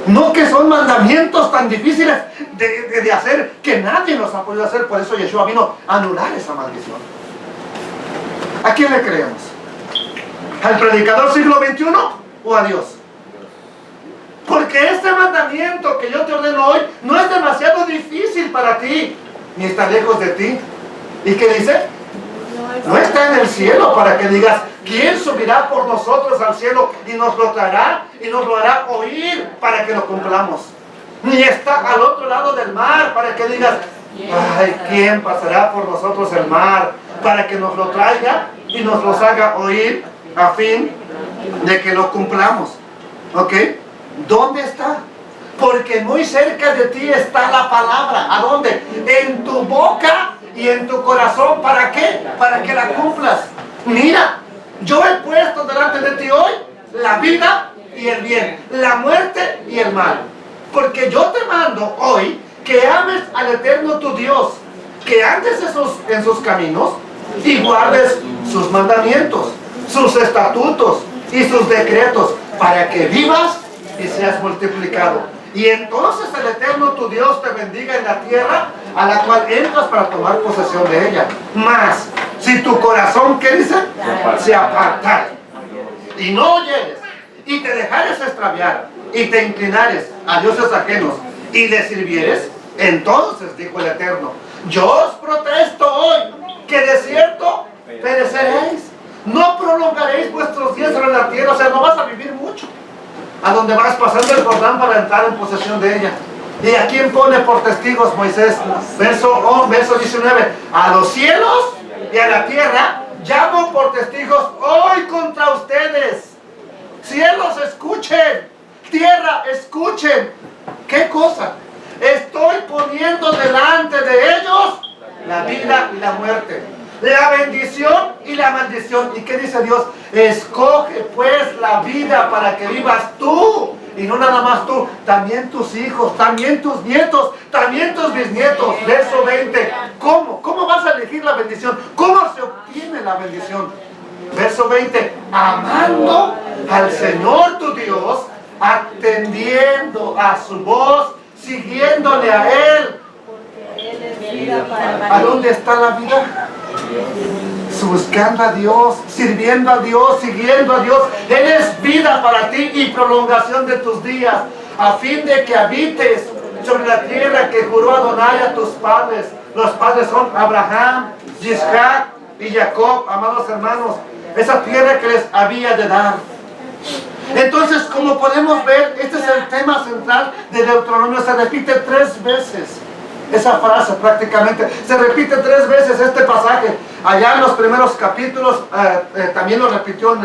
No que son mandamientos tan difíciles de hacer que nadie los ha podido hacer. Por eso Yeshua vino a anular esa maldición. ¿A quién le creemos? ¿Al predicador siglo XXI o a Dios? Porque este mandamiento que yo te ordeno hoy no es demasiado difícil para ti, ni está lejos de ti. ¿Y qué dice? No está en el cielo para que digas: ¿quién subirá por nosotros al cielo y nos lo traerá y nos lo hará oír para que lo cumplamos? Ni está al otro lado del mar para que digas: ay, ¿quién pasará por nosotros el mar para que nos lo traiga y nos los haga oír a fin de que lo cumplamos? ¿Ok? ¿Dónde está? Porque muy cerca de ti está la palabra. ¿A dónde? En tu boca y en tu corazón. ¿Para qué? Para que la cumplas. Mira, yo he puesto delante de ti hoy la vida y el bien, la muerte y el mal. Porque yo te mando hoy que ames al Eterno tu Dios, que andes en sus caminos y guardes sus mandamientos, sus estatutos y sus decretos, para que vivas y seas multiplicado. Y entonces el Eterno tu Dios te bendiga en la tierra a la cual entras para tomar posesión de ella. Mas, si tu corazón, ¿qué dice? Se apartare y no oyeres, y te dejares extraviar, y te inclinares a dioses ajenos, y le sirvieres, entonces, dijo el Eterno, yo os protesto hoy, que de cierto pereceréis. No prolongaréis vuestros días sobre la tierra, o sea, no vas a vivir mucho. A donde vas pasando el Jordán para entrar en posesión de ella. ¿Y a quién pone por testigos Moisés? Verso 19. A los cielos y a la tierra llamo por testigos hoy contra ustedes. Cielos, escuchen. Tierra, escuchen. ¿Qué cosa? Estoy poniendo delante de ellos la vida y la muerte, la bendición y la maldición. ¿Y qué dice Dios? Escoge pues la vida para que vivas tú, y no nada más tú, también tus hijos, también tus nietos, también tus bisnietos. Verso 20. ¿Cómo vas a elegir la bendición? ¿Cómo se obtiene la bendición? Verso 20. Amando al Señor tu Dios, atendiendo a su voz, siguiéndole a Él. ¿A dónde está la vida? Buscando a Dios, sirviendo a Dios, siguiendo a Dios. Él es vida para ti y prolongación de tus días, a fin de que habites sobre la tierra que juró Adonai a tus padres. Los padres son Abraham, Isaac y Jacob, amados hermanos. Esa tierra que les había de dar. Entonces, como podemos ver, este es el tema central de Deuteronomio. Se repite 3 veces. Esa frase prácticamente se repite 3 veces este pasaje. Allá en los primeros capítulos también lo repitió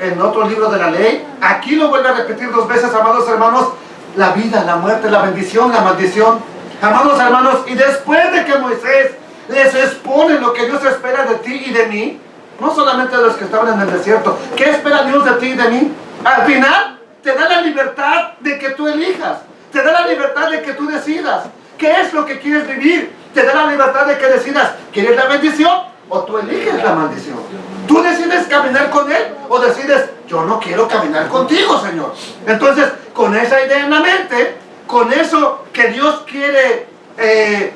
en otro libro de la ley. Aquí lo vuelve a repetir 2 veces, amados hermanos. La vida, la muerte, la bendición, la maldición. Amados hermanos, y después de que Moisés les expone lo que Dios espera de ti y de mí, no solamente de los que estaban en el desierto, ¿qué espera Dios de ti y de mí? Al final te da la libertad de que tú elijas, te da la libertad de que tú decidas. ¿Qué es lo que quieres vivir? te da la libertad de que decidas, ¿quieres la bendición o tú eliges la maldición? Tú decides caminar con Él o decides, yo no quiero caminar contigo, Señor. Entonces, con esa idea en la mente, con eso que Dios quiere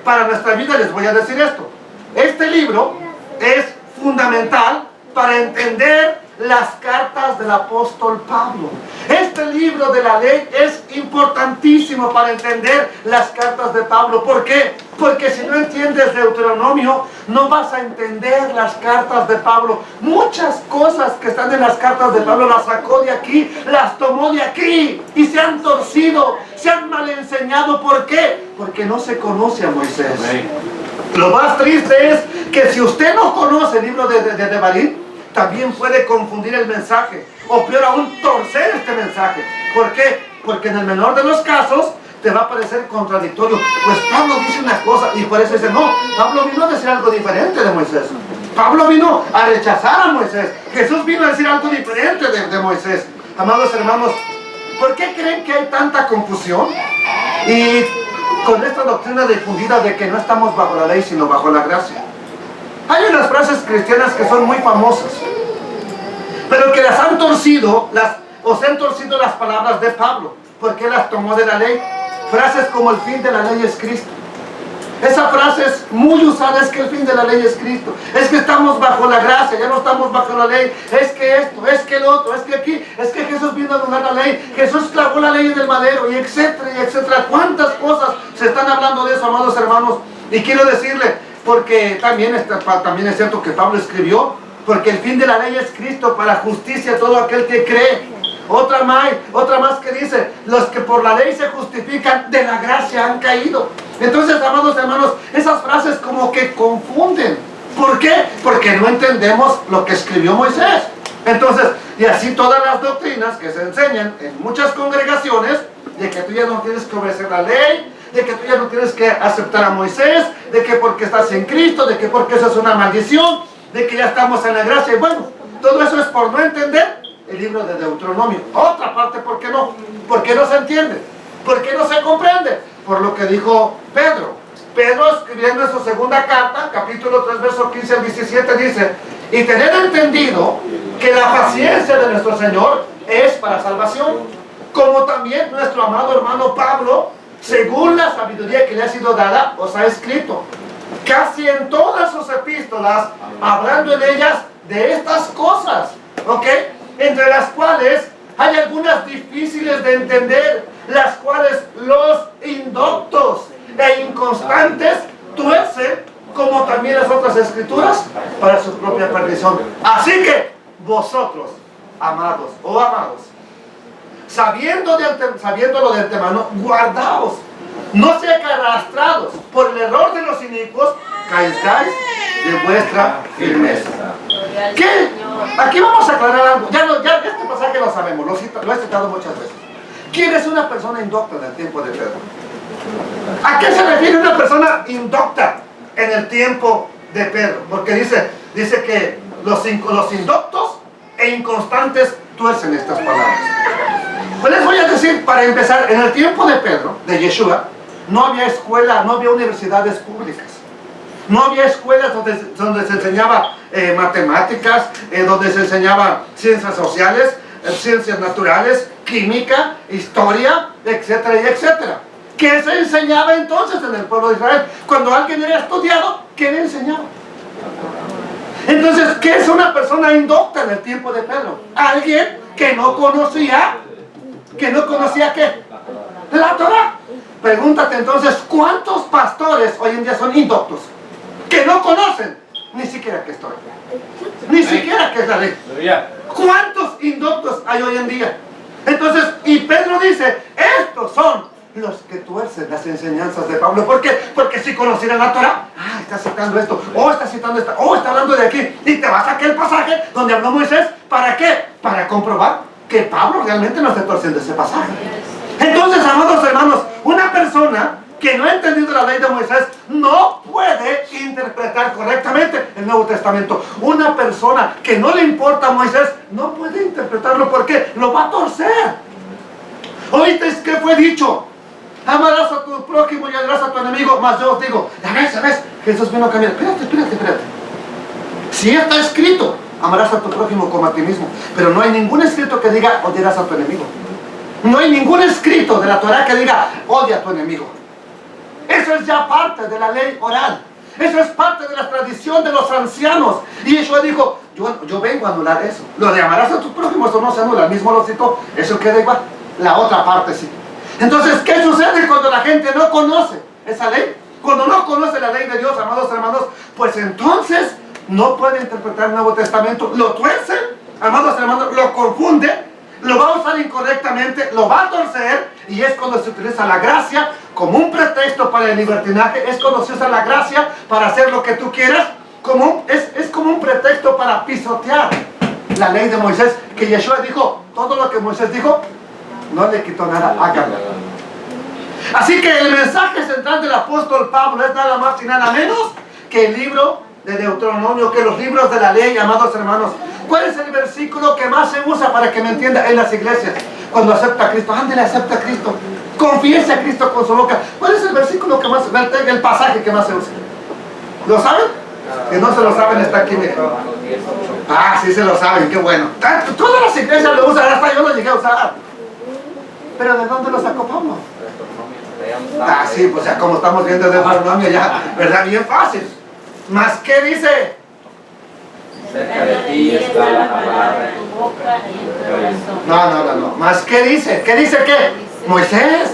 para nuestra vida, les voy a decir esto. Este libro es fundamental para entender las cartas del apóstol Pablo. Este libro de la ley es importantísimo para entender las cartas de Pablo. ¿Por qué? Porque si no entiendes Deuteronomio, no vas a entender las cartas de Pablo. Muchas cosas que están en las cartas de Pablo las sacó de aquí, las tomó de aquí y se han torcido, se han mal enseñado. ¿Por qué? Porque no se conoce a Moisés. Lo más triste es que si usted no conoce el libro de Devarim, también puede confundir el mensaje, o peor aún, torcer este mensaje. ¿Por qué? Porque en el menor de los casos te va a parecer contradictorio. Pues Pablo dice una cosa y por eso dice, no, Pablo vino a decir algo diferente de Moisés. Pablo vino a rechazar a Moisés. Jesús vino a decir algo diferente de Moisés. Amados hermanos, ¿por qué creen que hay tanta confusión? Y con esta doctrina difundida de que no estamos bajo la ley, sino bajo la gracia. Hay unas frases cristianas que son muy famosas, pero que las han torcido, se han torcido las palabras de Pablo, porque las tomó de la ley. Frases como el fin de la ley es Cristo. Esa frase es muy usada, es que el fin de la ley es Cristo. Es que estamos bajo la gracia, ya no estamos bajo la ley. Es que esto, es que el otro, es que aquí, es que Jesús vino a anular la ley. Jesús clavó la ley en el madero, y etcétera, y etcétera. ¿Cuántas cosas se están hablando de eso, amados hermanos? Y quiero decirle, porque también es cierto que Pablo escribió, porque el fin de la ley es Cristo para justicia a todo aquel que cree. Otra más que dice, los que por la ley se justifican, de la gracia han caído. Entonces, amados hermanos, esas frases como que confunden. ¿Por qué? Porque no entendemos lo que escribió Moisés. Entonces, y así todas las doctrinas que se enseñan en muchas congregaciones, de que tú ya no tienes que obedecer la ley, de que tú ya no tienes que aceptar a Moisés, de que porque estás en Cristo, de que porque eso es una maldición, de que ya estamos en la gracia. Y bueno, todo eso es por no entender el libro de Deuteronomio. Otra parte, ¿por qué no? Porque no se entiende, porque no se comprende, por lo que dijo Pedro. Pedro, escribiendo en su segunda carta, capítulo 3, verso 15 al 17, dice, y tener entendido que la paciencia de nuestro Señor es para salvación, como también nuestro amado hermano Pablo, según la sabiduría que le ha sido dada, os ha escrito, casi en todas sus epístolas, hablando en ellas de estas cosas, ¿ok? Entre las cuales hay algunas difíciles de entender, las cuales los indoctos e inconstantes tuercen, como también las otras escrituras, para su propia perdición. Así que vosotros, amados o amados, sabiéndolo de antemano, guardaos, no sean arrastrados por el error de los inicuos, caigáis de vuestra firmeza. ¿Qué? Aquí vamos a aclarar algo. Ya este pasaje lo sabemos, lo he citado muchas veces. ¿Quién es una persona indocta en el tiempo de Pedro? ¿A qué se refiere una persona indocta en el tiempo de Pedro? Porque dice que los indoctos e inconstantes tuercen estas palabras. Pues les voy a decir, para empezar, en el tiempo de Pedro, de Yeshua, no había escuela, no había universidades públicas. No había escuelas donde se enseñaba matemáticas, donde se enseñaba ciencias sociales, ciencias naturales, química, historia, etcétera y etcétera. ¿Qué se enseñaba entonces en el pueblo de Israel? Cuando alguien era estudiado, ¿qué le enseñaba? Entonces, ¿qué es una persona indocta en el tiempo de Pedro? Alguien que no conocía ¿qué? La Torah. Pregúntate entonces, ¿cuántos pastores hoy en día son indoctos? Que no conocen ni siquiera qué es Torah, ni siquiera qué es la ley. ¿Cuántos indoctos hay hoy en día? Entonces, y Pedro dice, estos son los que tuercen las enseñanzas de Pablo. ¿Por qué? Porque si conocieran la Torah, está citando esto, está citando esta, está hablando de aquí, y te vas a aquel pasaje donde habló Moisés. ¿Para qué? Para comprobar que Pablo realmente no está torciendo ese pasaje. Entonces, amados hermanos, una persona que no ha entendido la ley de Moisés no puede interpretar correctamente el Nuevo Testamento. Una persona que no le importa a Moisés no puede interpretarlo porque lo va a torcer. ¿Oíste qué fue dicho? Amarás a tu prójimo y odiarás a tu enemigo. Mas yo os digo, ya ves, Jesús vino a cambiar. Espérate. Si está escrito, amarás a tu prójimo como a ti mismo. Pero no hay ningún escrito que diga, odiarás a tu enemigo. No hay ningún escrito de la Torah que diga, odia a tu enemigo. Eso es ya parte de la ley oral. Eso es parte de la tradición de los ancianos. Y Yeshua dijo, yo vengo a anular eso. Lo de amarás a tu prójimo, eso no se anula. El mismo lo citó, eso queda igual. La otra parte sí. Entonces, ¿qué sucede cuando la gente no conoce esa ley? Cuando no conoce la ley de Dios, amados hermanos, pues entonces no puede interpretar el Nuevo Testamento. Lo tuerce, amados hermanos, lo confunde, lo va a usar incorrectamente, lo va a torcer, y es cuando se utiliza la gracia como un pretexto para el libertinaje. Es cuando se usa la gracia para hacer lo que tú quieras, es como un pretexto para pisotear la ley de Moisés, que Yeshua dijo, todo lo que Moisés dijo, no le quitó nada, háganlo. Así que el mensaje central del apóstol Pablo es nada más y nada menos que el libro de Deuteronomio, que los libros de la ley, amados hermanos. ¿Cuál es el versículo que más se usa para que me entienda en las iglesias? Cuando acepta a Cristo, ándale, acepta a Cristo, confiese a Cristo con su boca. ¿Cuál es el versículo que más, el pasaje que más se usa? ¿Lo saben? Que no se lo saben, está aquí, miren. Ah, sí se lo saben, qué bueno. Todas las iglesias lo usan, hasta yo lo llegué a usar. ¿Pero de dónde lo sacó Pablo? Ah, sí, pues ya como estamos viendo de Deuteronomio, ya, ¿verdad? Bien fácil. ¿Más qué dice? Cerca de ti está la palabra. En tu boca y en tu corazón. No. ¿Más qué dice? ¿Qué dice qué? Moisés.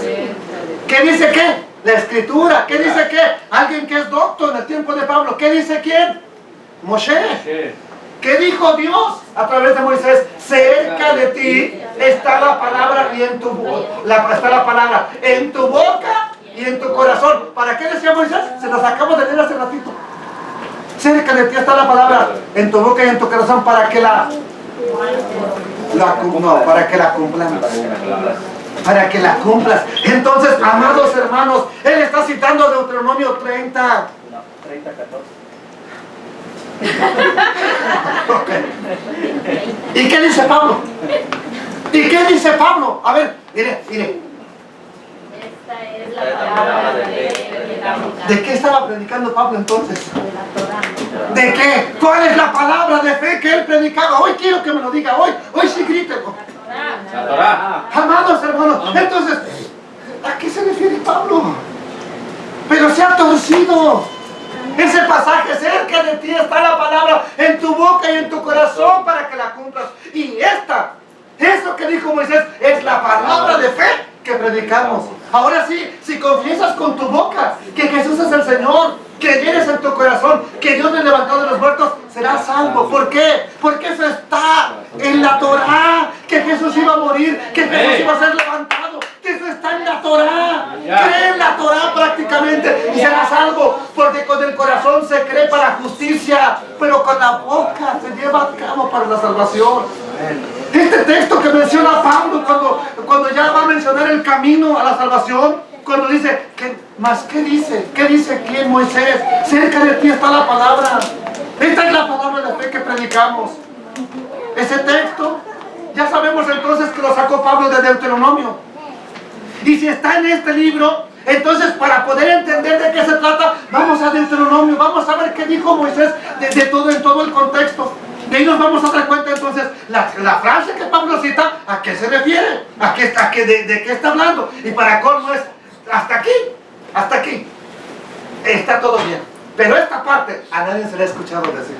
¿Qué dice qué? La escritura. ¿Qué dice qué? Alguien que es doctor en el tiempo de Pablo. ¿Qué dice quién? Moshe. ¿Qué dijo Dios a través de Moisés? Cerca de ti está la palabra y en tu está la palabra en tu boca y en tu corazón. ¿Para qué decía Moisés? Se los acabo de leer hace ratito. Cerca de ti está la palabra en tu boca y en tu corazón para que para que la cumplas. Para que la cumplas. Entonces, amados hermanos, él está citando Deuteronomio 30. No, 30, 14. Okay. ¿Y qué dice Pablo? A ver, mire. Esta es la palabra de Dios. ¿De qué estaba predicando Pablo entonces? De la Torah. ¿De qué? ¿Cuál es la palabra de fe que él predicaba? Hoy quiero que me lo diga, hoy sí grítelo. La Torah. Amados hermanos, entonces, ¿a qué se refiere Pablo? Pero se ha torcido. Ese pasaje, cerca de ti está la palabra en tu boca y en tu corazón para que la cumplas. Y eso que dijo Moisés, es la palabra de fe que predicamos. Ahora sí, si confiesas con tu boca que Jesús es el Señor, creyeres en tu corazón que Dios le levantó de los muertos, serás salvo. ¿Por qué? Porque eso está en la Torah, que Jesús iba a morir, que Jesús iba a ser levantado, que eso está en la Torah. Cree en la Torah prácticamente y serás salvo, porque con el corazón se cree para justicia, pero con la boca se lleva a cabo para la salvación. Este texto que menciona Pablo cuando ya va a mencionar el camino a la salvación, cuando dice, ¿qué dice? ¿Qué dice aquí en Moisés? Cerca de ti está la palabra. Esta es la palabra de fe que predicamos. Ese texto, ya sabemos entonces que lo sacó Pablo de Deuteronomio. Y si está en este libro, entonces para poder entender de qué se trata, vamos a Deuteronomio, vamos a ver qué dijo Moisés en todo el contexto. De ahí nos vamos a dar cuenta entonces la frase que Pablo cita, ¿a qué se refiere? ¿De qué está hablando? Y para colmo es, hasta aquí, está todo bien. Pero esta parte a nadie se le ha escuchado decir.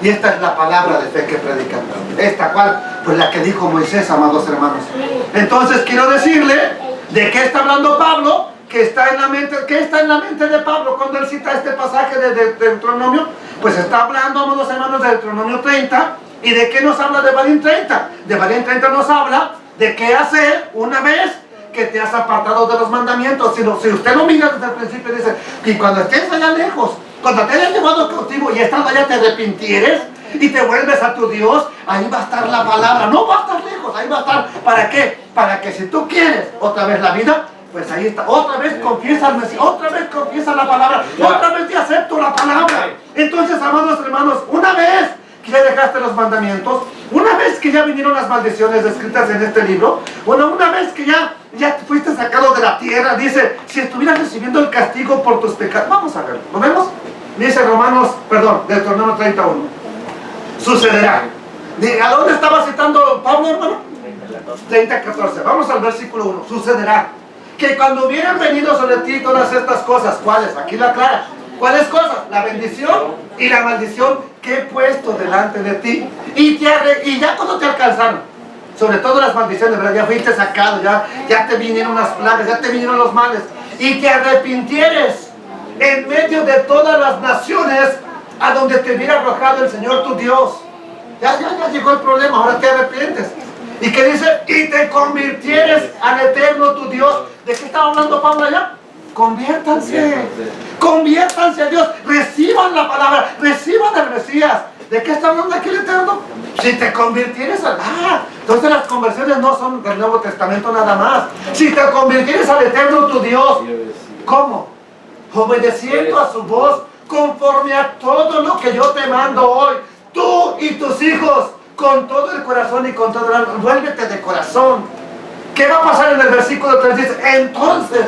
Y esta es la palabra de fe que predican. Esta cual, pues la que dijo Moisés, amados hermanos. Entonces quiero decirle, ¿de qué está hablando Pablo? ¿Qué está en la mente de Pablo cuando él cita este pasaje de Deuteronomio? Pues está hablando, amados hermanos, de Deuteronomio 30. ¿Y de qué nos habla de Barín 30? De Barín 30 nos habla de qué hacer una vez que te has apartado de los mandamientos. Si usted lo mira desde el principio, dice, y cuando estés allá lejos, cuando te hayas llevado cautivo y estando allá te arrepintieres y te vuelves a tu Dios, ahí va a estar la palabra. No va a estar lejos, ahí va a estar. ¿Para qué? Para que si tú quieres otra vez la vida, pues ahí está. Otra vez confiesa al Mesías, otra vez confiesa la palabra, otra vez te acepto la palabra. Entonces, amados hermanos, una vez que ya dejaste los mandamientos, una vez que ya vinieron las maldiciones escritas en este libro, bueno, una vez que ya fuiste sacado de la tierra, dice, si estuvieras recibiendo el castigo por tus pecados, vamos a ver, ¿lo vemos? Dice Deuteronomio 31, sucederá. ¿A dónde estaba citando Pablo, hermano? 30:14, vamos al versículo 1, sucederá que cuando hubieran venido sobre ti todas estas cosas, ¿cuáles? Aquí lo aclara. ¿Cuáles cosas? La bendición y la maldición que he puesto delante de ti. Y ya cuando te alcanzaron, sobre todo las maldiciones, ¿verdad? Ya fuiste sacado, ya te vinieron las plagas, ya te vinieron los males. Y te arrepintieres en medio de todas las naciones a donde te hubiera arrojado el Señor tu Dios. Ya llegó el problema, ahora te arrepientes. ¿Y qué dice? Y te convirtieres al Eterno tu Dios. ¿De qué estaba hablando Pablo allá? Conviértanse a Dios, reciban la palabra, reciban el Mesías. ¿De qué está hablando aquí el Eterno? Si te convirtieres entonces las conversiones no son del Nuevo Testamento nada más. Si te convirtieres al Eterno tu Dios, ¿cómo? Obedeciendo a su voz, conforme a todo lo que yo te mando hoy, tú y tus hijos, con todo el corazón y con todo el alma. Vuélvete de corazón. ¿Qué va a pasar en el versículo 3? Dice, entonces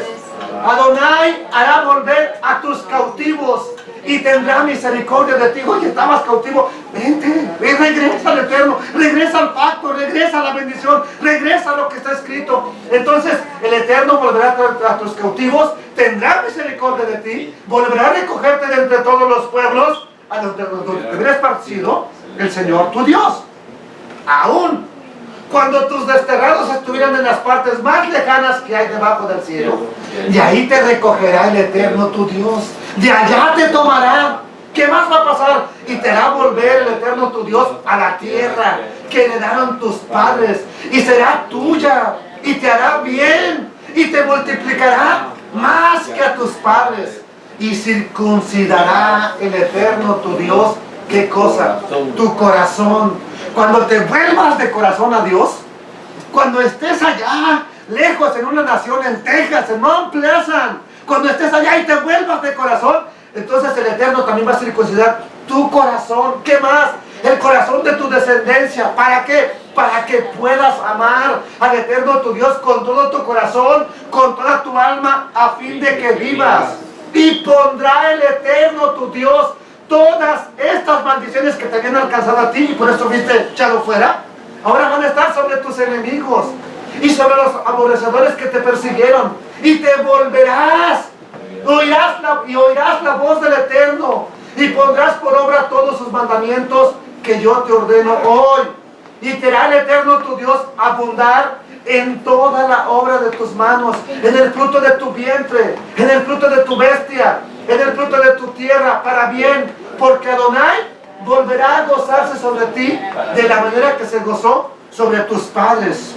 Adonai hará volver a tus cautivos y tendrá misericordia de ti. Oye, estabas cautivo, vente, regresa al Eterno, regresa al pacto, regresa a la bendición, regresa a lo que está escrito. Entonces el Eterno volverá a tus cautivos, tendrá misericordia de ti, volverá a recogerte de entre todos los pueblos a donde te hubieras partido el Señor tu Dios. Aún cuando tus desterrados estuvieran en las partes más lejanas que hay debajo del cielo, de ahí te recogerá el Eterno tu Dios, de allá te tomará. ¿Qué más va a pasar? Y te hará volver el Eterno tu Dios a la tierra que heredaron tus padres, y será tuya, y te hará bien, y te multiplicará más que a tus padres, y circuncidará el Eterno tu Dios. ¿Qué cosa? Tu corazón. Cuando te vuelvas de corazón a Dios, cuando estés allá, lejos en una nación, en Texas, en Mount Pleasant, cuando estés allá y te vuelvas de corazón, entonces el Eterno también va a circuncidar tu corazón. ¿Qué más? El corazón de tu descendencia. ¿Para qué? Para que puedas amar al Eterno tu Dios con todo tu corazón, con toda tu alma, a fin de que vivas. Y pondrá el Eterno tu Dios todas estas maldiciones que te habían alcanzado a ti y por eso fuiste echado fuera, ahora van a estar sobre tus enemigos y sobre los aborrecedores que te persiguieron, y te volverás, oirás la voz del Eterno, y pondrás por obra todos sus mandamientos que yo te ordeno hoy, y te hará el Eterno tu Dios abundar en toda la obra de tus manos, en el fruto de tu vientre, en el fruto de tu bestia, en el fruto de tu tierra, para bien, porque Adonai volverá a gozarse sobre ti de la manera que se gozó sobre tus padres.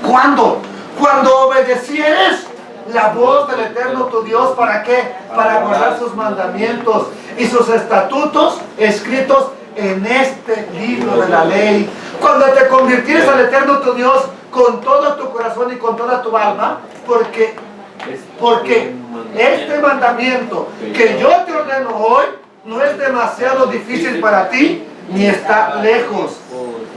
¿Cuándo? Cuando obedecieres la voz del Eterno tu Dios. ¿Para qué? Para guardar sus mandamientos y sus estatutos escritos en este libro de la ley. Cuando te convirtieres al Eterno tu Dios con todo tu corazón y con toda tu alma, porque este mandamiento que yo te ordeno hoy no es demasiado difícil para ti, ni está lejos.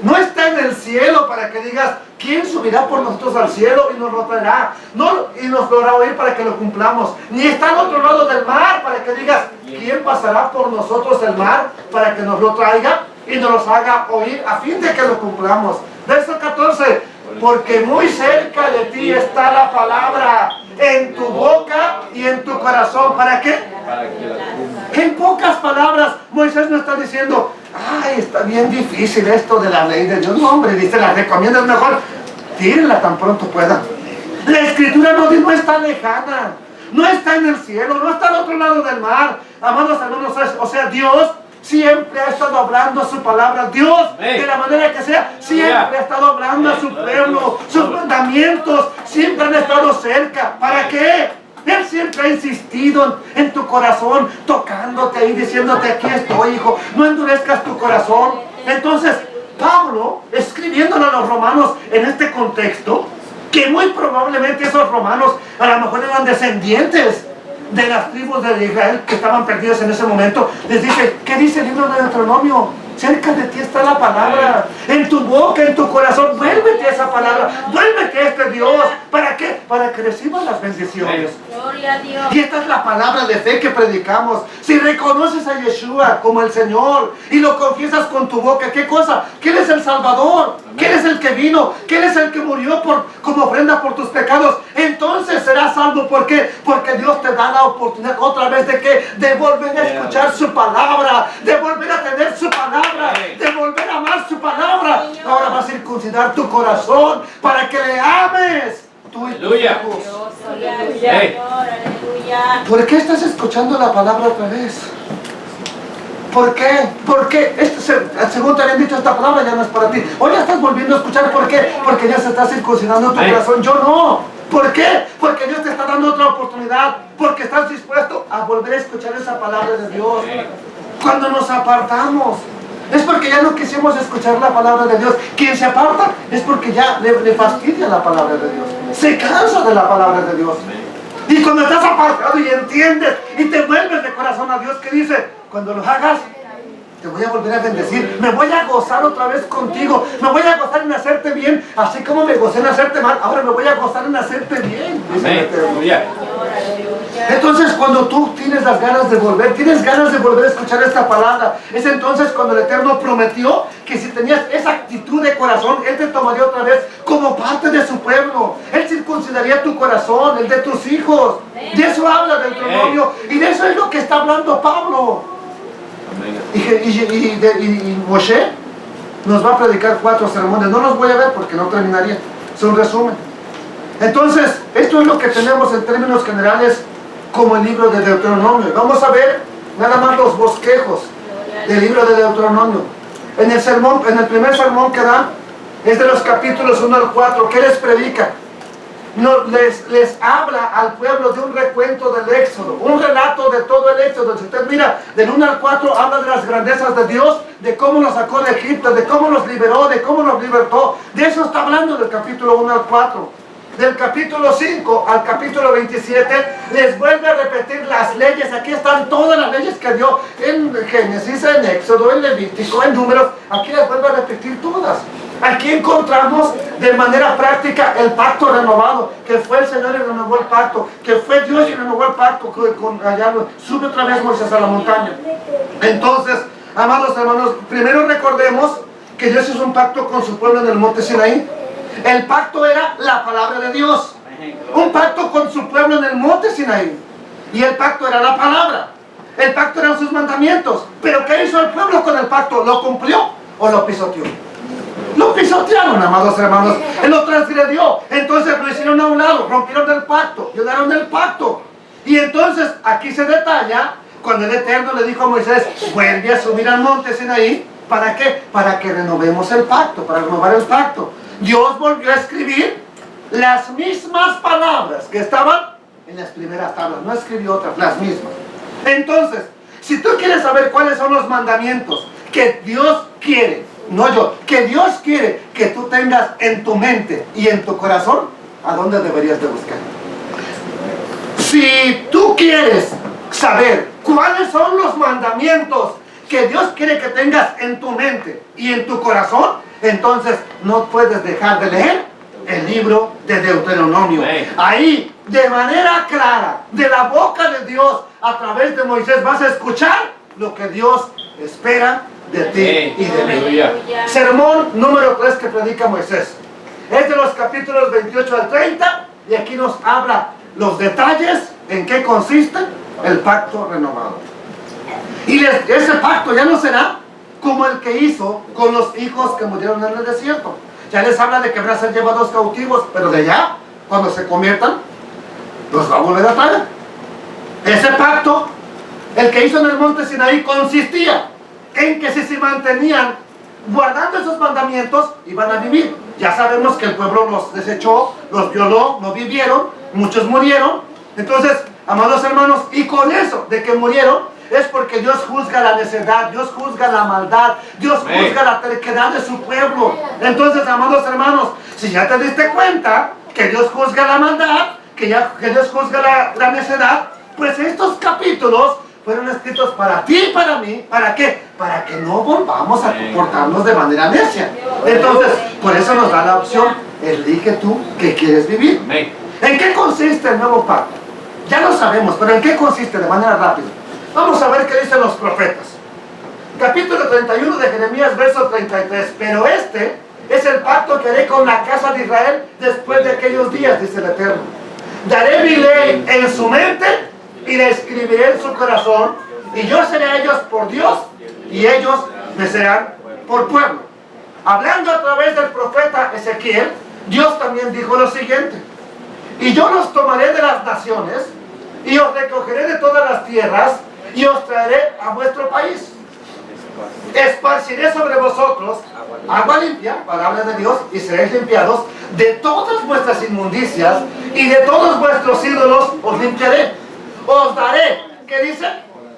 No está en el cielo para que digas, ¿quién subirá por nosotros al cielo y nos lo traerá? No, y nos lo hará oír para que lo cumplamos. Ni está al otro lado del mar para que digas, ¿quién pasará por nosotros el mar para que nos lo traiga y nos los haga oír a fin de que lo cumplamos? Verso 14, porque muy cerca de ti está la palabra, en tu boca y en tu corazón. ¿Para qué? En pocas palabras, Moisés nos está diciendo, ay, está bien difícil esto de la ley de Dios. No, hombre, dice, la recomiendas mejor, tírenla tan pronto puedan. La escritura no está lejana, no está en el cielo, no está al otro lado del mar. Amados hermanos, o sea, Dios siempre ha estado hablando su palabra. Dios, de la manera que sea, siempre ha estado hablando a su pueblo. Sus mandamientos siempre han estado cerca. ¿Para qué? Él siempre ha insistido en tu corazón, tocándote y diciéndote, aquí estoy, hijo, no endurezcas tu corazón. Entonces, Pablo, escribiéndole a los romanos en este contexto, que muy probablemente esos romanos a lo mejor eran descendientes de las tribus de Israel que estaban perdidas en ese momento, les dice, ¿qué dice el libro de Deuteronomio? Cerca de ti está la palabra. En tu boca, en tu corazón. Vuélvete a esa palabra. Vuélvete a este Dios. ¿Para qué? Para que recibas las bendiciones. Gloria a Dios. Y esta es la palabra de fe que predicamos. Si reconoces a Yeshua como el Señor y lo confiesas con tu boca, ¿qué cosa? Que Él es el Salvador, que Él es el que vino, que Él es el que murió como ofrenda por tus pecados, entonces serás salvo. ¿Por qué? Porque Dios te da la oportunidad otra vez de que de volver a escuchar su palabra, de volver a tener su palabra, de volver a amar su palabra. Ahora vas a circuncidar tu corazón para que le ames. Tú y tus hijos. Gloria al Señor, aleluya. ¿Por qué estás escuchando la palabra otra vez? ¿Por qué? ¿Por qué? Según te habían dicho, esta palabra ya no es para ti. Hoy ya estás volviendo a escuchar. ¿Por qué? Porque ya se está circuncidando tu corazón. Yo no. ¿Por qué? Porque Dios te está dando otra oportunidad. Porque estás dispuesto a volver a escuchar esa palabra de Dios. Cuando nos apartamos, es porque ya no quisimos escuchar la palabra de Dios. Quien se aparta es porque ya le fastidia la palabra de Dios. Se cansa de la palabra de Dios. Y cuando estás apartado y entiendes y te vuelves de corazón a Dios, que dice, cuando lo hagas, te voy a volver a bendecir, me voy a gozar otra vez contigo, me voy a gozar en hacerte bien, así como me gocé en hacerte mal, ahora me voy a gozar en hacerte bien. Entonces cuando tú tienes las ganas de volver, tienes ganas de volver a escuchar esta palabra, es entonces cuando el Eterno prometió que si tenías esa actitud de corazón, Él te tomaría otra vez como parte de su pueblo. Él circuncidaría tu corazón, el de tus hijos. De eso habla Deuteronomio y de eso es lo que está hablando Pablo. Y Moshe nos va a predicar 4 sermones. No los voy a ver porque no terminaría. Es un resumen. Entonces, esto es lo que tenemos en términos generales como el libro de Deuteronomio. Vamos a ver nada más los bosquejos del libro de Deuteronomio. En el primer sermón que da es de los capítulos 1 al 4. ¿Qué les predica? No, les habla al pueblo de un recuento del Éxodo, un relato de todo el Éxodo. Si usted mira del 1 al 4, habla de las grandezas de Dios, de cómo nos sacó de Egipto, de cómo nos liberó, de cómo nos libertó. De eso está hablando del capítulo 1 al 4. Del capítulo 5 al capítulo 27 les vuelve a repetir las leyes. Aquí están todas las leyes que dio en Génesis, en Éxodo, en Levítico, en Números. Aquí les vuelve a repetir todas. Aquí encontramos de manera práctica el pacto renovado, que fue el Señor y renovó el pacto, que fue Dios y renovó el pacto, allá sube otra vez Moisés a la montaña. Entonces, amados hermanos, primero recordemos que Dios hizo un pacto con su pueblo en el monte Sinaí. El pacto era la palabra de Dios. Un pacto con su pueblo en el monte Sinaí. Y el pacto era la palabra. El pacto eran sus mandamientos. Pero ¿qué hizo el pueblo con el pacto? ¿Lo cumplió o lo pisoteó? Lo pisotearon, amados hermanos. Él lo transgredió. Entonces lo hicieron a un lado. Rompieron el pacto. Violaron el pacto. Y entonces aquí se detalla cuando el Eterno le dijo a Moisés, vuelve a subir al monte Sinaí. ¿Para qué? Para que renovemos el pacto. Para renovar el pacto. Dios volvió a escribir las mismas palabras que estaban en las primeras tablas. No escribió otras, las mismas. Entonces, si tú quieres saber cuáles son los mandamientos que Dios quiere, no yo, que Dios quiere que tú tengas en tu mente y en tu corazón, ¿a dónde deberías de buscar? Si tú quieres saber cuáles son los mandamientos que Dios quiere que tengas en tu mente y en tu corazón, entonces no puedes dejar de leer el libro de Deuteronomio. Ahí, de manera clara, de la boca de Dios, a través de Moisés, vas a escuchar lo que Dios espera de ti y de mí. Sermón número 3 que predica Moisés. Es de los capítulos 28 al 30 y aquí nos habla los detalles en qué consiste el pacto renovado. Y ese pacto ya no será como el que hizo con los hijos que murieron en el desierto. Ya les habla de que van a ser llevados cautivos, pero de allá, cuando se conviertan, los va a volver a traer. Ese pacto, el que hizo en el monte Sinaí, consistía en que si se mantenían guardando esos mandamientos, iban a vivir. Ya sabemos que el pueblo los desechó, los violó, no vivieron, muchos murieron. Entonces, amados hermanos, y con eso de que murieron, es porque Dios juzga la necedad, Dios juzga la maldad, Dios juzga la terquedad de su pueblo. Entonces, amados hermanos, si ya te diste cuenta que Dios juzga la maldad, que Dios juzga la necedad, pues estos capítulos fueron escritos para ti y para mí. ¿Para qué? Para que no volvamos a comportarnos de manera necia. Entonces, por eso nos da la opción. Elige tú qué quieres vivir. ¿En qué consiste el nuevo pacto? Ya lo sabemos, pero ¿en qué consiste? De manera rápida. Vamos a ver qué dicen los profetas. Capítulo 31 de Jeremías, verso 33. Pero este es el pacto que haré con la casa de Israel después de aquellos días, dice el Eterno. Daré mi ley en su mente y la escribiré en su corazón, y yo seré a ellos por Dios y ellos me serán por pueblo. Hablando a través del profeta Ezequiel, Dios también dijo lo siguiente: y yo los tomaré de las naciones y os recogeré de todas las tierras y os traeré a vuestro país. Esparciré sobre vosotros agua limpia, palabra de Dios, y seréis limpiados de todas vuestras inmundicias, y de todos vuestros ídolos os limpiaré. Os daré, ¿qué dice?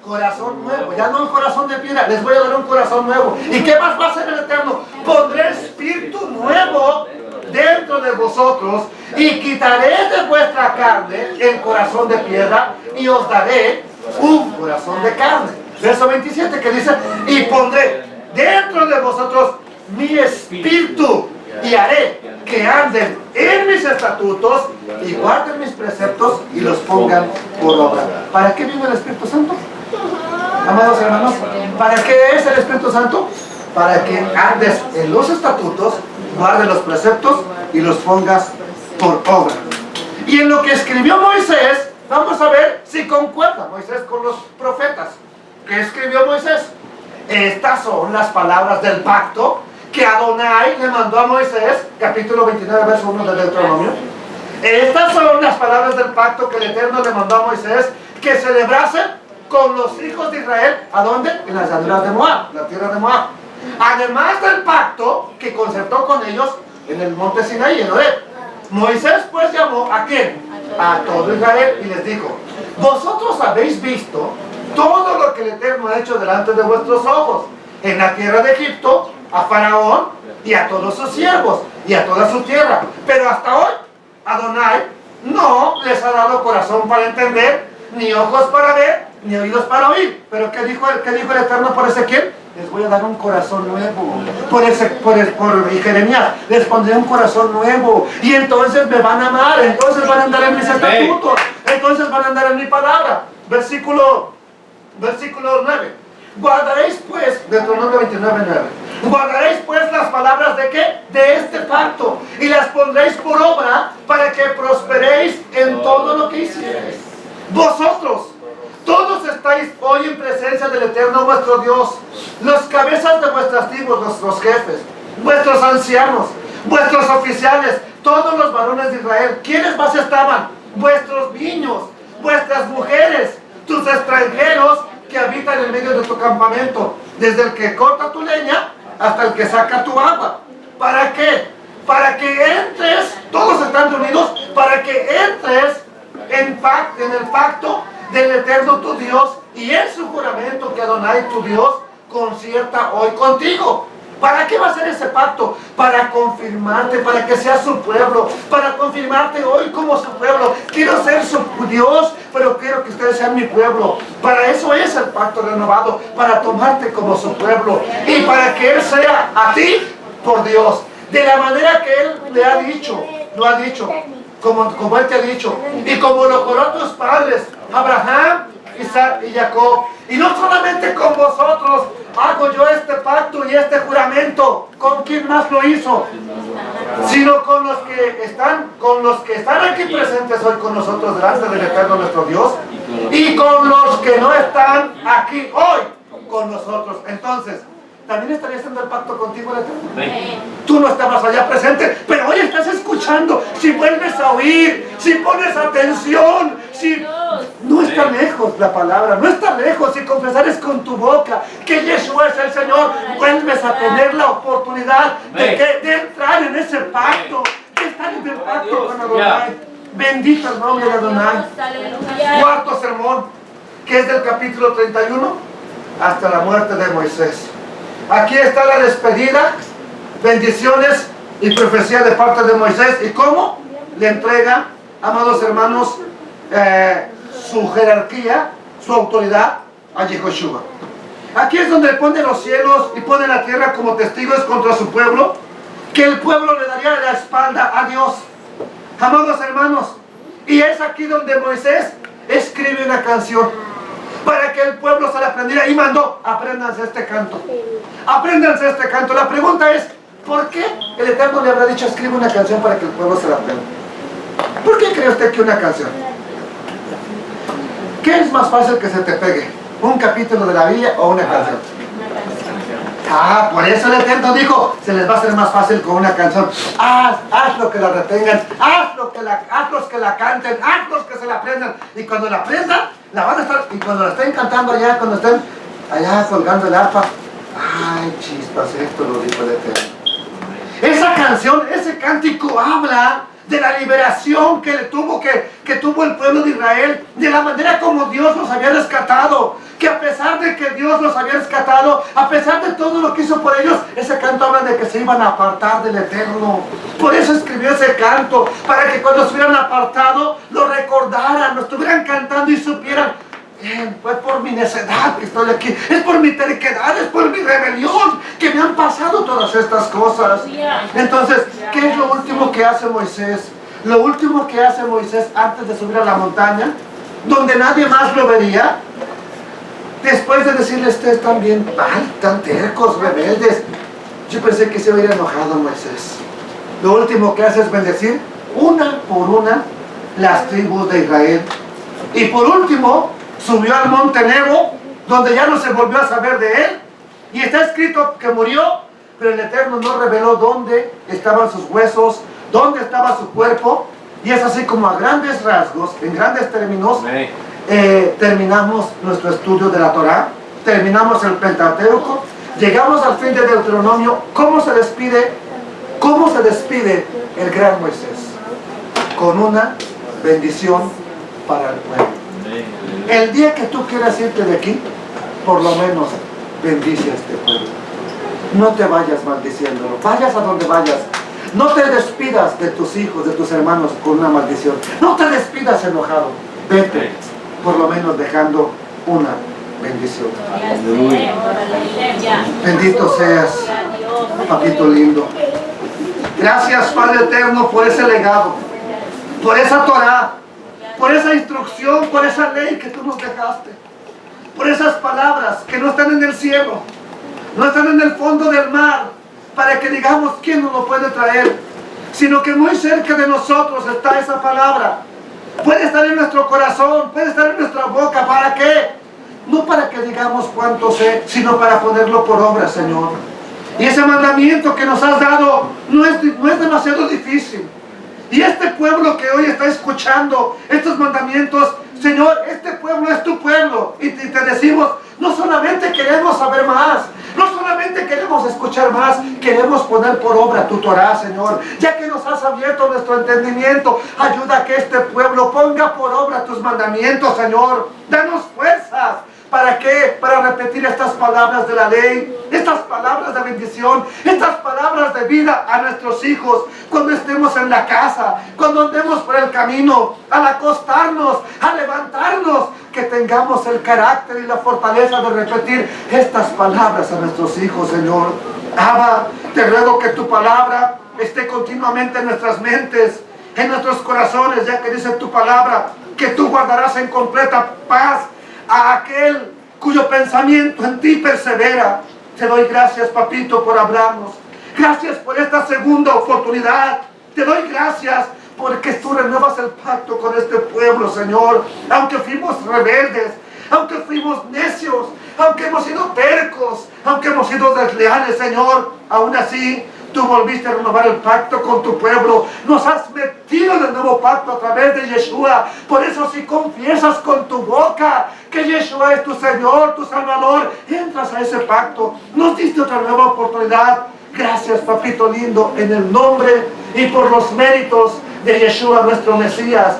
Corazón nuevo, ya no un corazón de piedra, les voy a dar un corazón nuevo. ¿Y qué más va a hacer el Eterno? Pondré espíritu nuevo dentro de vosotros, y quitaré de vuestra carne el corazón de piedra, y os daré un corazón de carne. Verso 27 que dice: y pondré dentro de vosotros mi espíritu, y haré que anden en mis estatutos y guarden mis preceptos y los pongan por obra. ¿Para qué vive el Espíritu Santo? Amados hermanos, ¿para qué es el Espíritu Santo? Para que andes en los estatutos, guardes los preceptos y los pongas por obra. Y en lo que escribió Moisés, vamos a ver si concuerda Moisés con los profetas. ¿Qué escribió Moisés? Estas son las palabras del pacto que Adonai le mandó a Moisés, capítulo 29, verso 1 del Deuteronomio. Estas son las palabras del pacto que el Eterno le mandó a Moisés, que celebrase con los hijos de Israel. ¿A dónde? En las llanuras de Moab, la tierra de Moab. Además del pacto que concertó con ellos en el monte Sinaí, en Horeb. Moisés pues llamó ¿a quién? A todo Israel, y les dijo: vosotros habéis visto todo lo que el Eterno ha hecho delante de vuestros ojos en la tierra de Egipto, a Faraón y a todos sus siervos y a toda su tierra. Pero hasta hoy Adonai no les ha dado corazón para entender, ni ojos para ver, ni oídos para oír. Pero ¿qué dijo el Eterno por Ezequiel? Les voy a dar un corazón nuevo. Por Jeremías, les pondré un corazón nuevo, y entonces me van a amar, entonces van a andar en mis estatutos, entonces van a andar en mi palabra. Versículo 9. Guardaréis pues, Deuteronomio 29:9. Guardaréis pues las palabras ¿de qué? De este pacto, y las pondréis por obra, para que prosperéis en todo lo que hiciereis. Vosotros todos estáis hoy en presencia del Eterno vuestro Dios, los cabezas de vuestras tribus, los jefes, vuestros ancianos, vuestros oficiales, todos los varones de Israel. ¿Quiénes más estaban? Vuestros niños, vuestras mujeres, tus extranjeros que habitan en medio de tu campamento, desde el que corta tu leña hasta el que saca tu agua. ¿Para qué? Para que entres, todos están reunidos, para que entres en el pacto del Eterno tu Dios, y en su juramento que Adonai tu Dios concierta hoy contigo. ¿Para qué va a ser ese pacto? Para confirmarte, para que seas su pueblo, para confirmarte hoy como su pueblo. Quiero ser su Dios, pero quiero que ustedes sean mi pueblo. Para eso es el pacto renovado, para tomarte como su pueblo, y para que Él sea a ti por Dios, de la manera que Él le ha dicho, lo ha dicho, como Él te ha dicho, y como lo juró a tus padres, Abraham, Isaac y Jacob. Y no solamente con vosotros hago yo este pacto y este juramento. ¿Con quién más lo hizo? Sino con los que están aquí presentes hoy con nosotros delante del Eterno nuestro Dios, y con los que no están aquí hoy con nosotros. Entonces, ¿también estaría haciendo el pacto contigo el Eterno? Tú no estabas allá presente, pero hoy estás escuchando. Si vuelves a oír, si pones atención, si no está lejos la palabra, no está lejos. Si confesares con tu boca que Yeshua es el Señor, vuelves a tener la oportunidad de entrar en ese pacto, de estar en el pacto con Adonai. Bendito el nombre de Adonai. Cuarto sermón, que es del capítulo 31 hasta la muerte de Moisés. Aquí está la despedida, bendiciones y profecía de parte de Moisés, y cómo le entrega, amados hermanos, su jerarquía, su autoridad a Yehoshua. Aquí es donde pone los cielos y pone la tierra como testigos contra su pueblo, que el pueblo le daría la espalda a Dios. Amados hermanos, y es aquí donde Moisés escribe una canción para que el pueblo se la aprendiera y mandó: apréndanse este canto, apréndanse este canto. La pregunta es, ¿por qué el Eterno le habrá dicho escribe una canción para que el pueblo se la aprenda? ¿Por qué cree usted que una canción? ¿Qué es más fácil que se te pegue? ¿Un capítulo de la Biblia o una canción? Ah, por eso el Eterno dijo, se les va a hacer más fácil con una canción. Haz lo que la retengan, hazlos que la canten, hazlos que se la aprendan. Y cuando la aprendan, la van a estar, y cuando la estén cantando allá, cuando estén allá colgando el arpa, ay, chispas, esto lo dijo el Eterno. Esa canción, ese cántico habla de la liberación que tuvo el pueblo de Israel, de la manera como Dios los había rescatado, que a pesar de que Dios los había rescatado, a pesar de todo lo que hizo por ellos, ese canto habla de que se iban a apartar del Eterno. Por eso escribió ese canto, para que cuando se hubieran apartado, lo recordaran, lo estuvieran cantando y supieran: fue por mi necedad que estoy aquí, es por mi terquedad, es por mi rebelión que me han pasado todas estas cosas. Entonces, ¿qué es lo último que hace Moisés? Lo último que hace Moisés antes de subir a la montaña, donde nadie más lo vería, después de decirles: ustedes están bien mal, tan tercos, rebeldes. Yo pensé que se hubiera enojado Moisés. Lo último que hace es bendecir una por una las tribus de Israel. Y por último, subió al monte Nebo, donde ya no se volvió a saber de él, y está escrito que murió, pero el Eterno no reveló dónde estaban sus huesos, dónde estaba su cuerpo. Y es así como a grandes rasgos, en grandes términos, terminamos nuestro estudio de la Torá, terminamos el Pentateuco, llegamos al fin de Deuteronomio. ¿Cómo se despide el gran Moisés? Con una bendición para el pueblo. El día que tú quieras irte de aquí, por lo menos bendice a este pueblo. No te vayas maldiciéndolo, vayas a donde vayas. No te despidas de tus hijos, de tus hermanos con una maldición. No te despidas enojado. Vete, por lo menos dejando una bendición. Bendito seas, papito lindo. Gracias, Padre eterno, por ese legado, por esa Torá, por esa instrucción, por esa ley que tú nos dejaste, por esas palabras que no están en el cielo, no están en el fondo del mar, para que digamos quién nos lo puede traer, sino que muy cerca de nosotros está esa palabra. Puede estar en nuestro corazón, puede estar en nuestra boca. ¿Para qué? No para que digamos cuánto sé, sino para ponerlo por obra, Señor. Y ese mandamiento que nos has dado no es demasiado difícil. Y este pueblo que hoy está escuchando estos mandamientos, Señor, este pueblo es tu pueblo. Y te decimos, no solamente queremos saber más, no solamente queremos escuchar más, queremos poner por obra tu Torá, Señor. Ya que nos has abierto nuestro entendimiento, ayuda a que este pueblo ponga por obra tus mandamientos, Señor. Danos fuerzas. ¿Para qué? Para repetir estas palabras de la ley, estas palabras de bendición, estas palabras de vida a nuestros hijos, cuando estemos en la casa, cuando andemos por el camino, al acostarnos, al levantarnos, que tengamos el carácter y la fortaleza de repetir estas palabras a nuestros hijos, Señor. Abba, te ruego que tu palabra esté continuamente en nuestras mentes, en nuestros corazones, ya que dice tu palabra, que tú guardarás en completa paz a aquel cuyo pensamiento en ti persevera. Te doy gracias, papito, por hablarnos. Gracias por esta segunda oportunidad. Te doy gracias porque tú renuevas el pacto con este pueblo, Señor. Aunque fuimos rebeldes, aunque fuimos necios, aunque hemos sido tercos, aunque hemos sido desleales, Señor, aún así tú volviste a renovar el pacto con tu pueblo. Nos has metido en el nuevo pacto a través de Yeshua. Por eso, si confiesas con tu boca que Yeshua es tu Señor, tu Salvador, entras a ese pacto. Nos diste otra nueva oportunidad. Gracias, papito lindo, en el nombre y por los méritos de Yeshua, nuestro Mesías.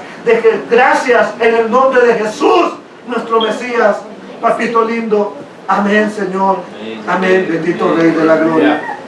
Gracias en el nombre de Jesús, nuestro Mesías, papito lindo. Amén, Señor. Amén, bendito Rey de la Gloria.